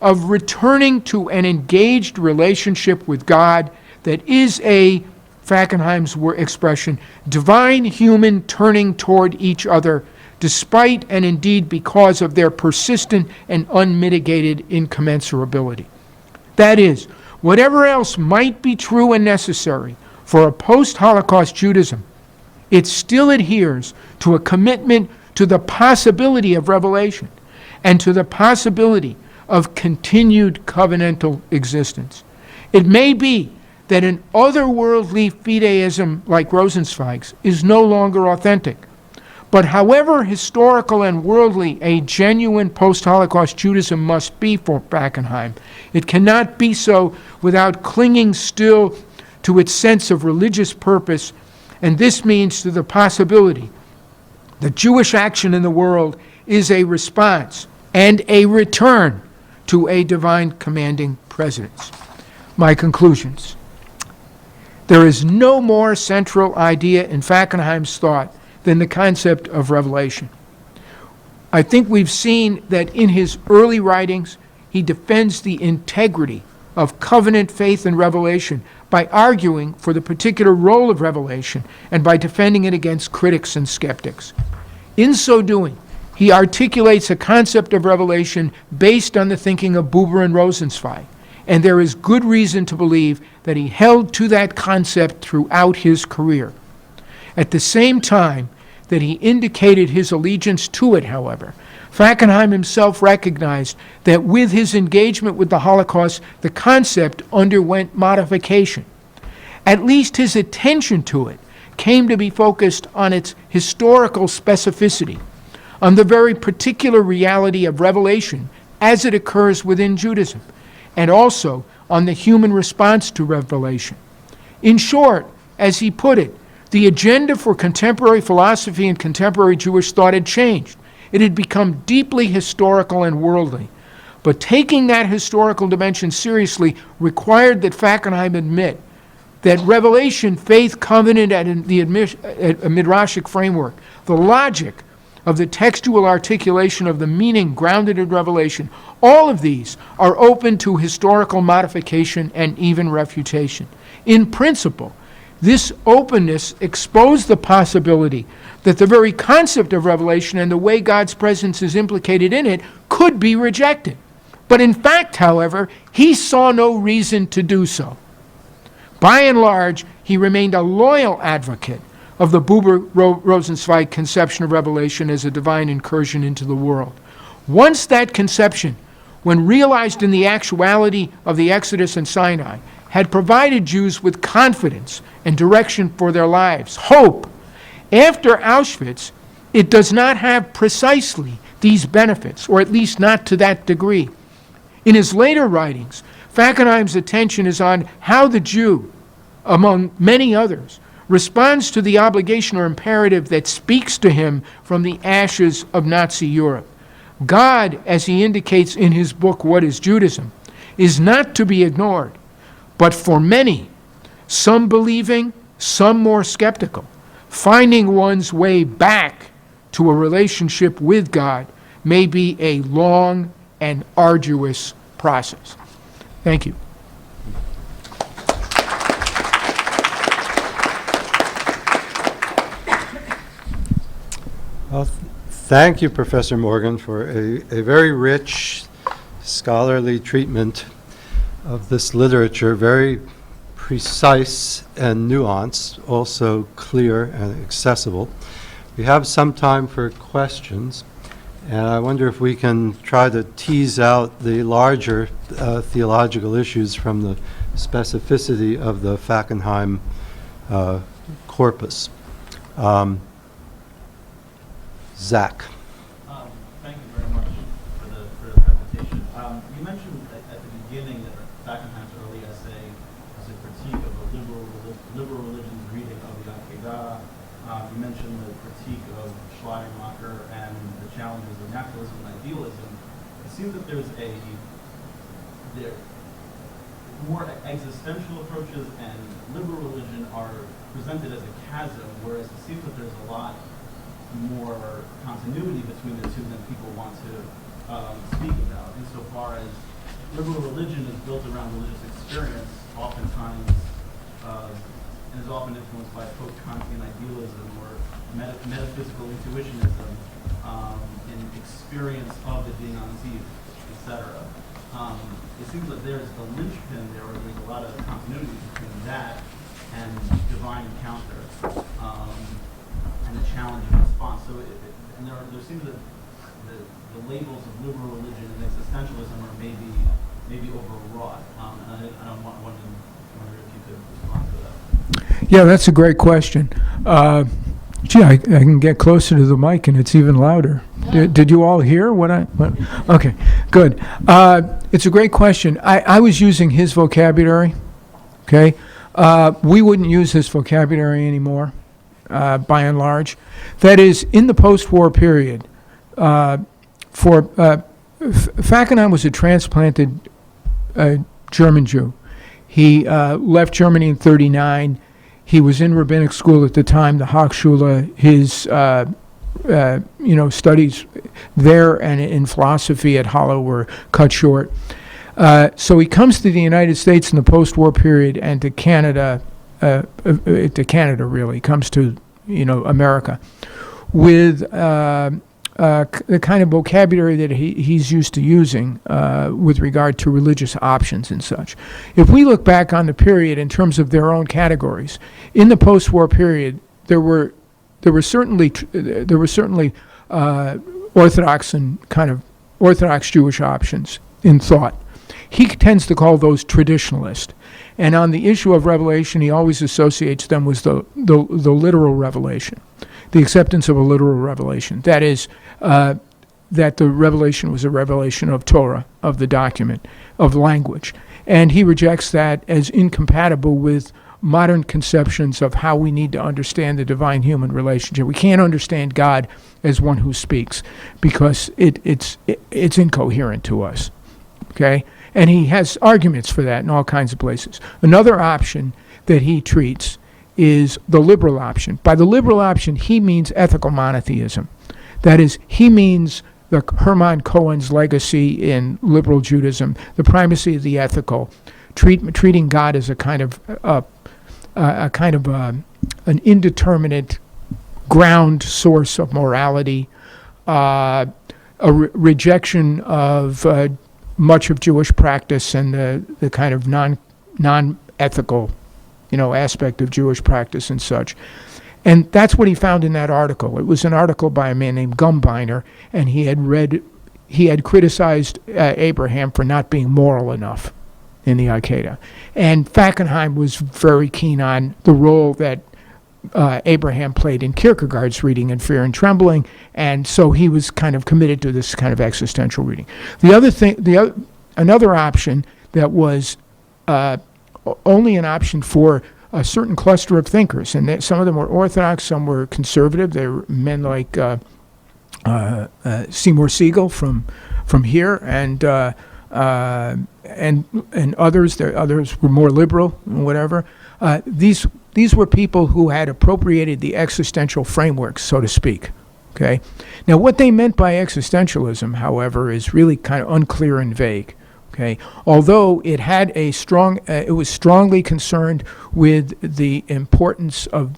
of returning to an engaged relationship with God that is Fackenheim's expression, divine human turning toward each other despite and indeed because of their persistent and unmitigated incommensurability. That is, whatever else might be true and necessary for a post-Holocaust Judaism, it still adheres to a commitment to the possibility of revelation and to the possibility of continued covenantal existence. It may be that an otherworldly fideism like Rosenzweig's is no longer authentic. But however historical and worldly a genuine post-Holocaust Judaism must be for Fackenheim, it cannot be so without clinging still to its sense of religious purpose, and this means to the possibility that Jewish action in the world is a response and a return to a divine commanding presence. My conclusions. There is no more central idea in Fackenheim's thought than the concept of revelation. I think we've seen that in his early writings, he defends the integrity of covenant faith and revelation by arguing for the particular role of revelation and by defending it against critics and skeptics. In so doing, he articulates a concept of revelation based on the thinking of Buber and Rosenzweig, and there is good reason to believe that he held to that concept throughout his career. At the same time that he indicated his allegiance to it, however, Fackenheim himself recognized that with his engagement with the Holocaust, the concept underwent modification. At least his attention to it came to be focused on its historical specificity, on the very particular reality of revelation as it occurs within Judaism, and also on the human response to revelation. In short, as he put it, the agenda for contemporary philosophy and contemporary Jewish thought had changed. It had become deeply historical and worldly. But taking that historical dimension seriously required that Fackenheim admit that revelation, faith, covenant, and the midrashic framework, the logic of the textual articulation of the meaning grounded in revelation, all of these are open to historical modification and even refutation. In principle, this openness exposed the possibility that the very concept of revelation and the way God's presence is implicated in it could be rejected. But in fact, however, he saw no reason to do so. By and large, he remained a loyal advocate of the Buber-Rosenzweig conception of revelation as a divine incursion into the world. Once that conception, when realized in the actuality of the Exodus and Sinai, had provided Jews with confidence and direction for their lives, hope. After Auschwitz, it does not have precisely these benefits, or at least not to that degree. In his later writings, Fackenheim's attention is on how the Jew, among many others, responds to the obligation or imperative that speaks to him from the ashes of Nazi Europe. God, as he indicates in his book, What is Judaism, is not to be ignored. But for many, some believing, some more skeptical, finding one's way back to a relationship with God may be a long and arduous process. Thank you. Well, thank you, Professor Morgan, for a very rich scholarly treatment of this literature, very precise and nuanced, also clear and accessible. We have some time for questions, and I wonder if we can try to tease out the larger theological issues from the specificity of the Fackenheim corpus. Zach. Thank you very much for the presentation. You mentioned at the beginning that Fackenheim's early essay was a critique of a liberal religion's reading of the Akedah. You mentioned the critique of Schleiermacher and the challenges of naturalism and idealism. It seems that there more existential approaches and liberal religion are presented as a chasm, whereas it seems that there's a lot more continuity between the two than people want to speak about, insofar as liberal religion is built around religious experience, oftentimes, and is often influenced by post-Kantian idealism or metaphysical intuitionism, in experience of the being on Ziv, etc. It seems like there's a linchpin there, where there's a lot of continuity between that and divine encounter, and the challenge and response. So, there seems that the labels of liberal religion and existentialism are maybe overwrought. And I wonder if you could respond to that. Yeah, that's a great question. Gee, I can get closer to the mic and it's even louder. Did you all hear what? Okay, good. It's a great question. I was using his vocabulary, okay? We wouldn't use his vocabulary anymore, by and large. That is, in the post-war period, Fackenheim was a transplanted German Jew. He left Germany in 1939. He was in rabbinic school at the time, the Hochschule. His studies there and in philosophy at Hollow were cut short. So he comes to the United States in the post-war period and to Canada, really, comes to, America with the kind of vocabulary that he's used to using with regard to religious options and such. If we look back on the period in terms of their own categories, in the post-war period, there were certainly Orthodox and kind of Orthodox Jewish options in thought. He tends to call those traditionalist. And on the issue of revelation, he always associates them with the literal revelation, the acceptance of a literal revelation. That is, that the revelation was a revelation of Torah, of the document, of language. And he rejects that as incompatible with modern conceptions of how we need to understand the divine-human relationship. We can't understand God as one who speaks because it's incoherent to us, okay? And he has arguments for that in all kinds of places. Another option that he treats is the liberal option. By the liberal option, he means ethical monotheism. That is, he means the Hermann Cohen's legacy in liberal Judaism, the primacy of the ethical, treating God as a kind of an indeterminate ground source of morality, a rejection of much of Jewish practice and the kind of non-ethical, aspect of Jewish practice and such. And that's what he found in that article. It was an article by a man named Gumbiner, and he had criticized Abraham for not being moral enough in the Al-Qaeda. And Fackenheim was very keen on the role that Abraham played in Kierkegaard's reading in Fear and Trembling, and so he was kind of committed to this kind of existential reading. Another option that was only an option for a certain cluster of thinkers, and some of them were Orthodox, some were conservative. They were men like Seymour Siegel from here, and others. Others were more liberal and whatever. These were people who had appropriated the existential framework, so to speak. Okay. Now, what they meant by existentialism, however, is really kind of unclear and vague. Okay. Although it had it was strongly concerned with the importance of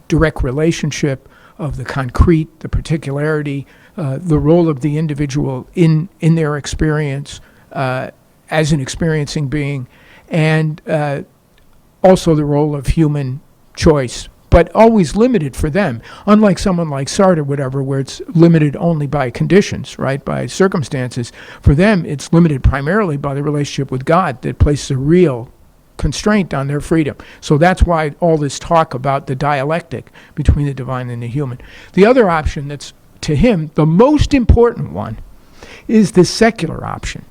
direct relationship, of the concrete, the particularity, the role of the individual in their experience as an experiencing being, and also the role of human choice, but always limited for them. Unlike someone like Sartre, whatever, where it's limited only by conditions, right, by circumstances. For them, it's limited primarily by the relationship with God that places a real constraint on their freedom. So that's why all this talk about the dialectic between the divine and the human. The other option that's, to him, the most important one is the secular option.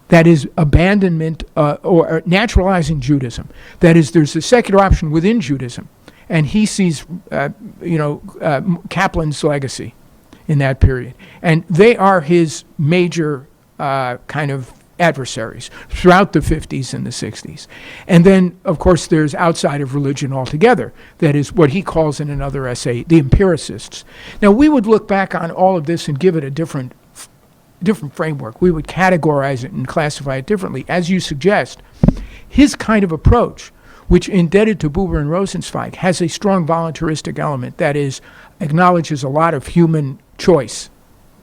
That is abandonment or naturalizing Judaism. That is, there's a secular option within Judaism. And he sees, Kaplan's legacy in that period. And they are his major kind of adversaries throughout the 50s and the 60s. And then, of course, there's outside of religion altogether. That is what he calls in another essay, the empiricists. Now, we would look back on all of this and give it a different framework. We would categorize it and classify it differently. As you suggest, his kind of approach, which indebted to Buber and Rosenzweig, has a strong voluntaristic element, that is, acknowledges a lot of human choice,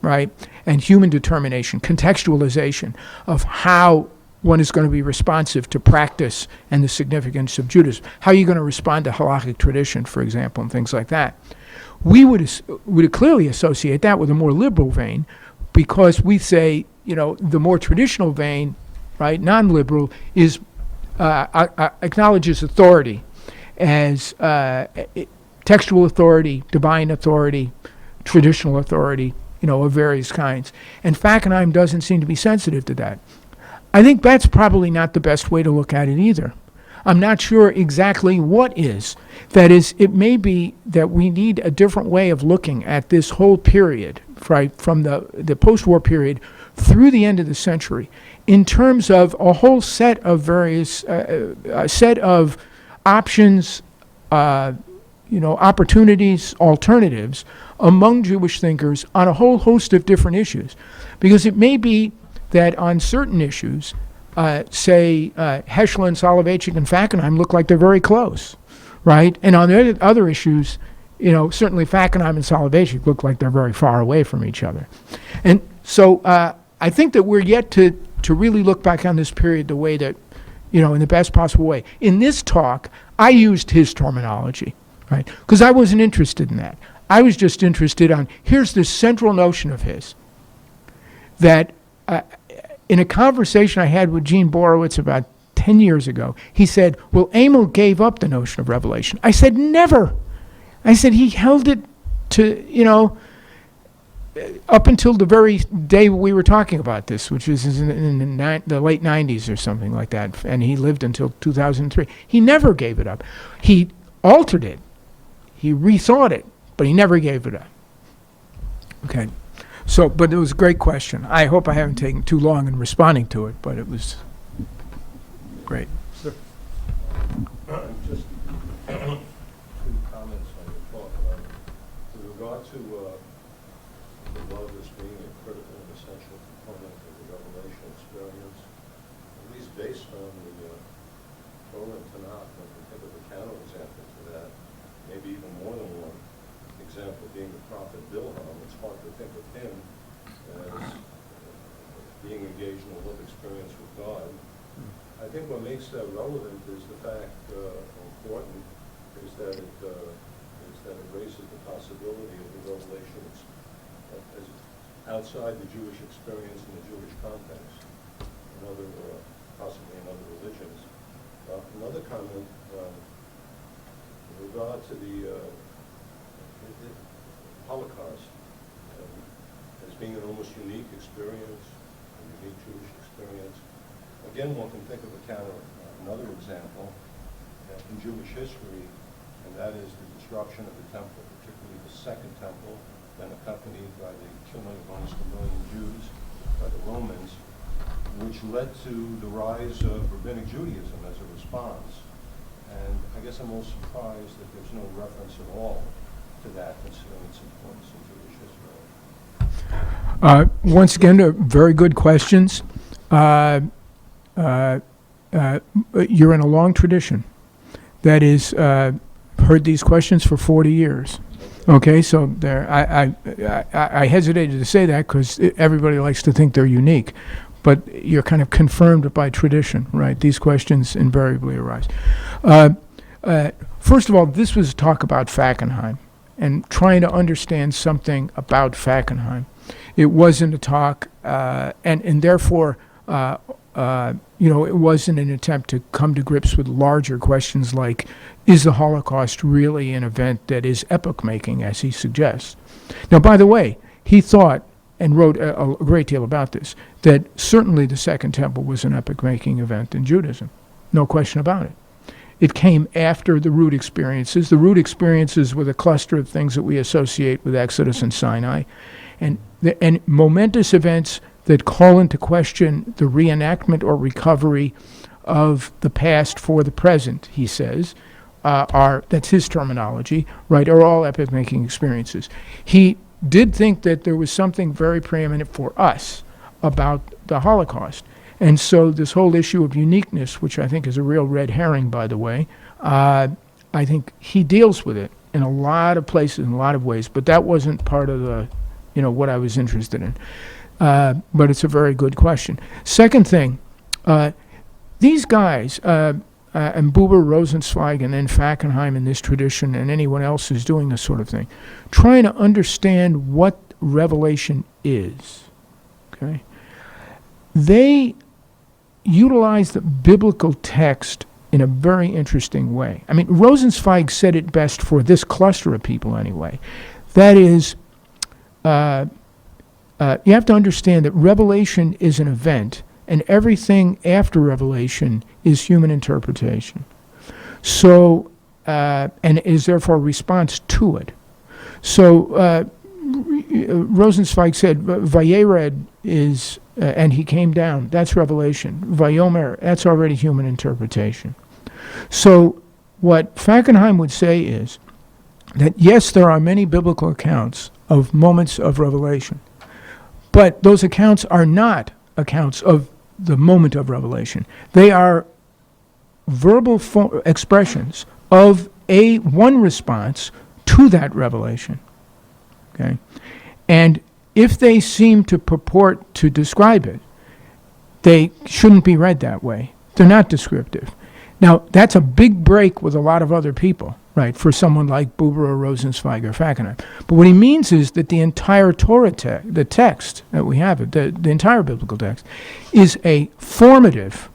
right, and human determination, contextualization of how one is going to be responsive to practice and the significance of Judaism. How are you going to respond to halakhic tradition, for example, and things like that? We would clearly associate that with a more liberal vein, because we say, the more traditional vein, right, non-liberal, is acknowledges authority as textual authority, divine authority, traditional authority, of various kinds. And Fackenheim doesn't seem to be sensitive to that. I think that's probably not the best way to look at it either. I'm not sure exactly what is. That is, it may be that we need a different way of looking at this whole period, right, from the post-war period through the end of the century, in terms of a whole set of various, set of options, opportunities, alternatives among Jewish thinkers on a whole host of different issues. Because it may be that on certain issues, say Heschel and Soloveitchik and Fackenheim look like they're very close, right? And on the other issues, certainly Fackenheim and Soloveitchik look like they're very far away from each other. And so I think that we're yet to really look back on this period the way that, in the best possible way. In this talk, I used his terminology, right? Because I wasn't interested in that. I was just interested on, here's this central notion of his, that in a conversation I had with Gene Borowitz about 10 years ago, he said, well, Emil gave up the notion of revelation. I said, never. I said, he held it to, up until the very day we were talking about this, which was in the late 90s or something like that, and he lived until 2003. He never gave it up. He altered it. He rethought it, but he never gave it up. Okay. So, but it was a great question. I hope I haven't taken too long in responding to it, but it was great. Just two comments on your talk. With regard to the love as being a critical and essential component of the revelation experience, at least based on the Torah and Tanakh, when we think of a counterexample to that, maybe even more than one example being the prophet Bilham, it's hard to think of him as being engaged in a love experience with God. I think what makes that relevant is the fact, important, is that it raises the possibility of the revelation as outside the Jewish experience in the Jewish context, possibly in other religions. Another comment in regard to the Holocaust as being an almost unique experience, a unique Jewish experience. Again, one can think of another example in Jewish history, and that is the destruction of the temple, particularly the Second Temple, then accompanied by the killing of almost 1 million Jews by the Romans, which led to the rise of Rabbinic Judaism as a response. And I guess I'm a little surprised that there's no reference at all to that, considering its importance in Jewish history. Once again, very good questions. You're in a long tradition that is heard these questions for 40 years. Okay, so there, I hesitated to say that because everybody likes to think they're unique, but you're kind of confirmed by tradition, right? These questions invariably arise. First of all, this was a talk about Fackenheim and trying to understand something about Fackenheim. It wasn't a talk, and therefore, it wasn't an attempt to come to grips with larger questions like, is the Holocaust really an event that is epoch-making, as he suggests? Now, by the way, he thought, and wrote a great deal about this, that certainly the Second Temple was an epoch-making event in Judaism. No question about it. It came after the root experiences. The root experiences were the cluster of things that we associate with Exodus and Sinai, and momentous events that call into question the reenactment or recovery of the past for the present, he says, that's his terminology, right, are all epoch-making experiences. He did think that there was something very preeminent for us about the Holocaust. And so this whole issue of uniqueness, which I think is a real red herring, by the way, I think he deals with it in a lot of places, in a lot of ways, but that wasn't part of the, what I was interested in. But it's a very good question. Second thing, these guys, and Buber, Rosenzweig, and then Fackenheim in this tradition, and anyone else who's doing this sort of thing, trying to understand what revelation is, okay? They utilize the biblical text in a very interesting way. I mean, Rosenzweig said it best for this cluster of people anyway. That is, you have to understand that revelation is an event, and everything after revelation is human interpretation. So, and is therefore a response to it. So, Rosenzweig said, Vayered is, and he came down, that's revelation. Vayomer, that's already human interpretation. So, what Fackenheim would say is that yes, there are many biblical accounts of moments of revelation, but those accounts are not accounts of the moment of revelation. They are verbal expressions of one response to that revelation. Okay? And if they seem to purport to describe it, they shouldn't be read that way. They're not descriptive. Now, that's a big break with a lot of other people, right, for someone like Buber or Rosenzweig or Fackenheim. But what he means is that the entire Torah the text that we have, the entire biblical text, is a formative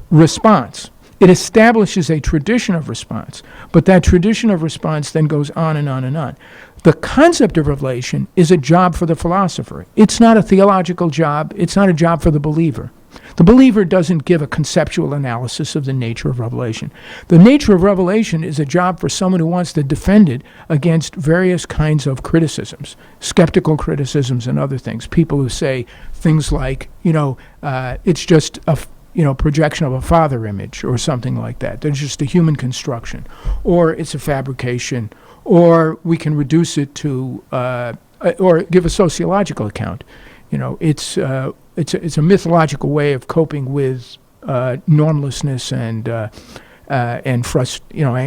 response. It establishes a tradition of response, but that tradition of response then goes on and on and on. The concept of revelation is a job for the philosopher. It's not a theological job. It's not a job for the believer. The believer doesn't give a conceptual analysis of the nature of revelation. The nature of revelation is a job for someone who wants to defend it against various kinds of criticisms, skeptical criticisms and other things. People who say things like, it's just a projection of a father image or something like that. There's just a human construction, or it's a fabrication, or we can reduce it to, or give a sociological account. It's a mythological way of coping with normlessness and the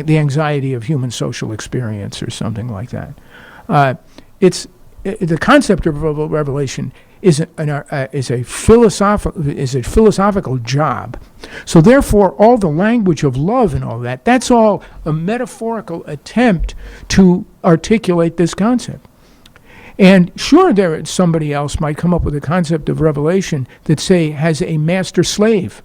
anxiety of human social experience or something like that. The concept of revelation is a philosophical job. So therefore, all the language of love and all that, that's all a metaphorical attempt to articulate this concept. And sure, somebody else might come up with a concept of revelation that, say, has a master-slave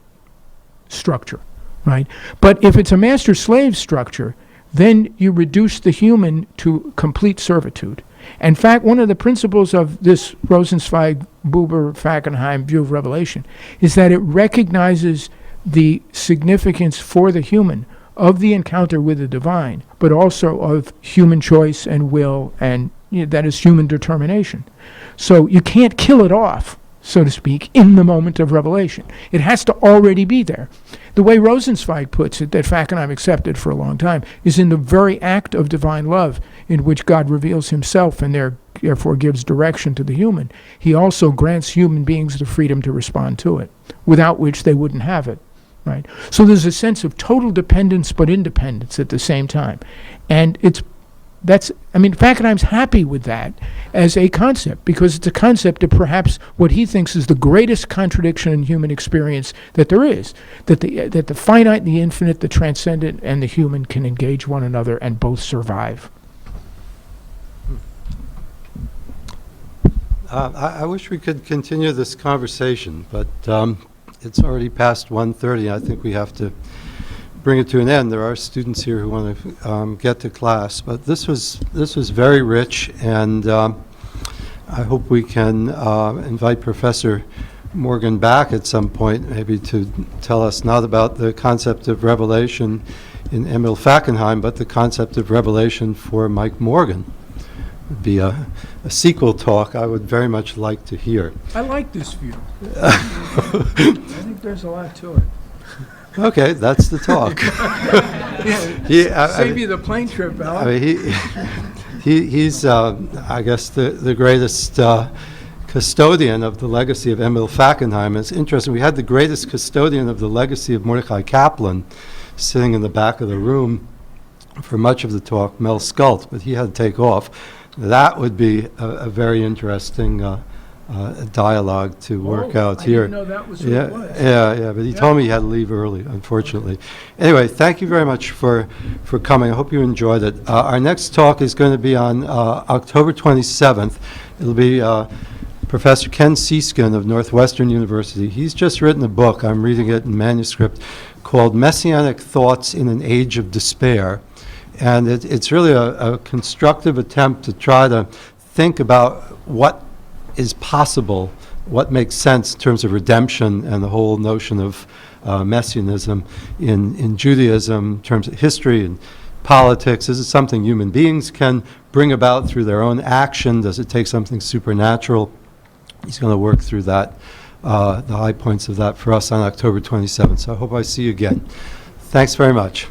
structure, right? But if it's a master-slave structure, then you reduce the human to complete servitude. In fact, one of the principles of this Rosenzweig, Buber, Fackenheim view of revelation is that it recognizes the significance for the human of the encounter with the divine, but also of human choice and will, and that is human determination. So you can't kill it off, so to speak, in the moment of revelation. It has to already be there. The way Rosenzweig puts it, that Fackenheim accepted for a long time, is in the very act of divine love in which God reveals himself and therefore gives direction to the human. He also grants human beings the freedom to respond to it, without which they wouldn't have it. Right? So there's a sense of total dependence but independence at the same time. And Fackenheim's happy with that as a concept, because it's a concept of perhaps what he thinks is the greatest contradiction in human experience that there is, that the finite, the infinite, the transcendent, and the human can engage one another and both survive. I wish we could continue this conversation, but it's already past 1:30. I think we have to bring it to an end. There are students here who want to get to class, but this was very rich, and I hope we can invite Professor Morgan back at some point, maybe to tell us not about the concept of revelation in Emil Fackenheim, but the concept of revelation for Mike Morgan. It would be a sequel talk I would very much like to hear. I like this view. I think there's a lot to it. Okay, that's the talk. Save you the plane trip, Al. I mean, he's I guess, the greatest custodian of the legacy of Emil Fackenheim. It's interesting. We had the greatest custodian of the legacy of Mordecai Kaplan sitting in the back of the room for much of the talk, Mel Skult, but he had to take off. That would be a very interesting dialogue to work out here. I didn't know that was who Yeah, it was. yeah, but he told me he had to leave early, unfortunately. Anyway, thank you very much for coming. I hope you enjoyed it. Our next talk is going to be on October 27th. It'll be Professor Ken Seeskin of Northwestern University. He's just written a book, I'm reading it in manuscript, called Messianic Thoughts in an Age of Despair. And it's really a constructive attempt to try to think about what is possible, what makes sense in terms of redemption and the whole notion of messianism in Judaism, in terms of history and politics. Is it something human beings can bring about through their own action? Does it take something supernatural? He's going to work through that, the high points of that for us on October 27th. So I hope I see you again. Thanks very much.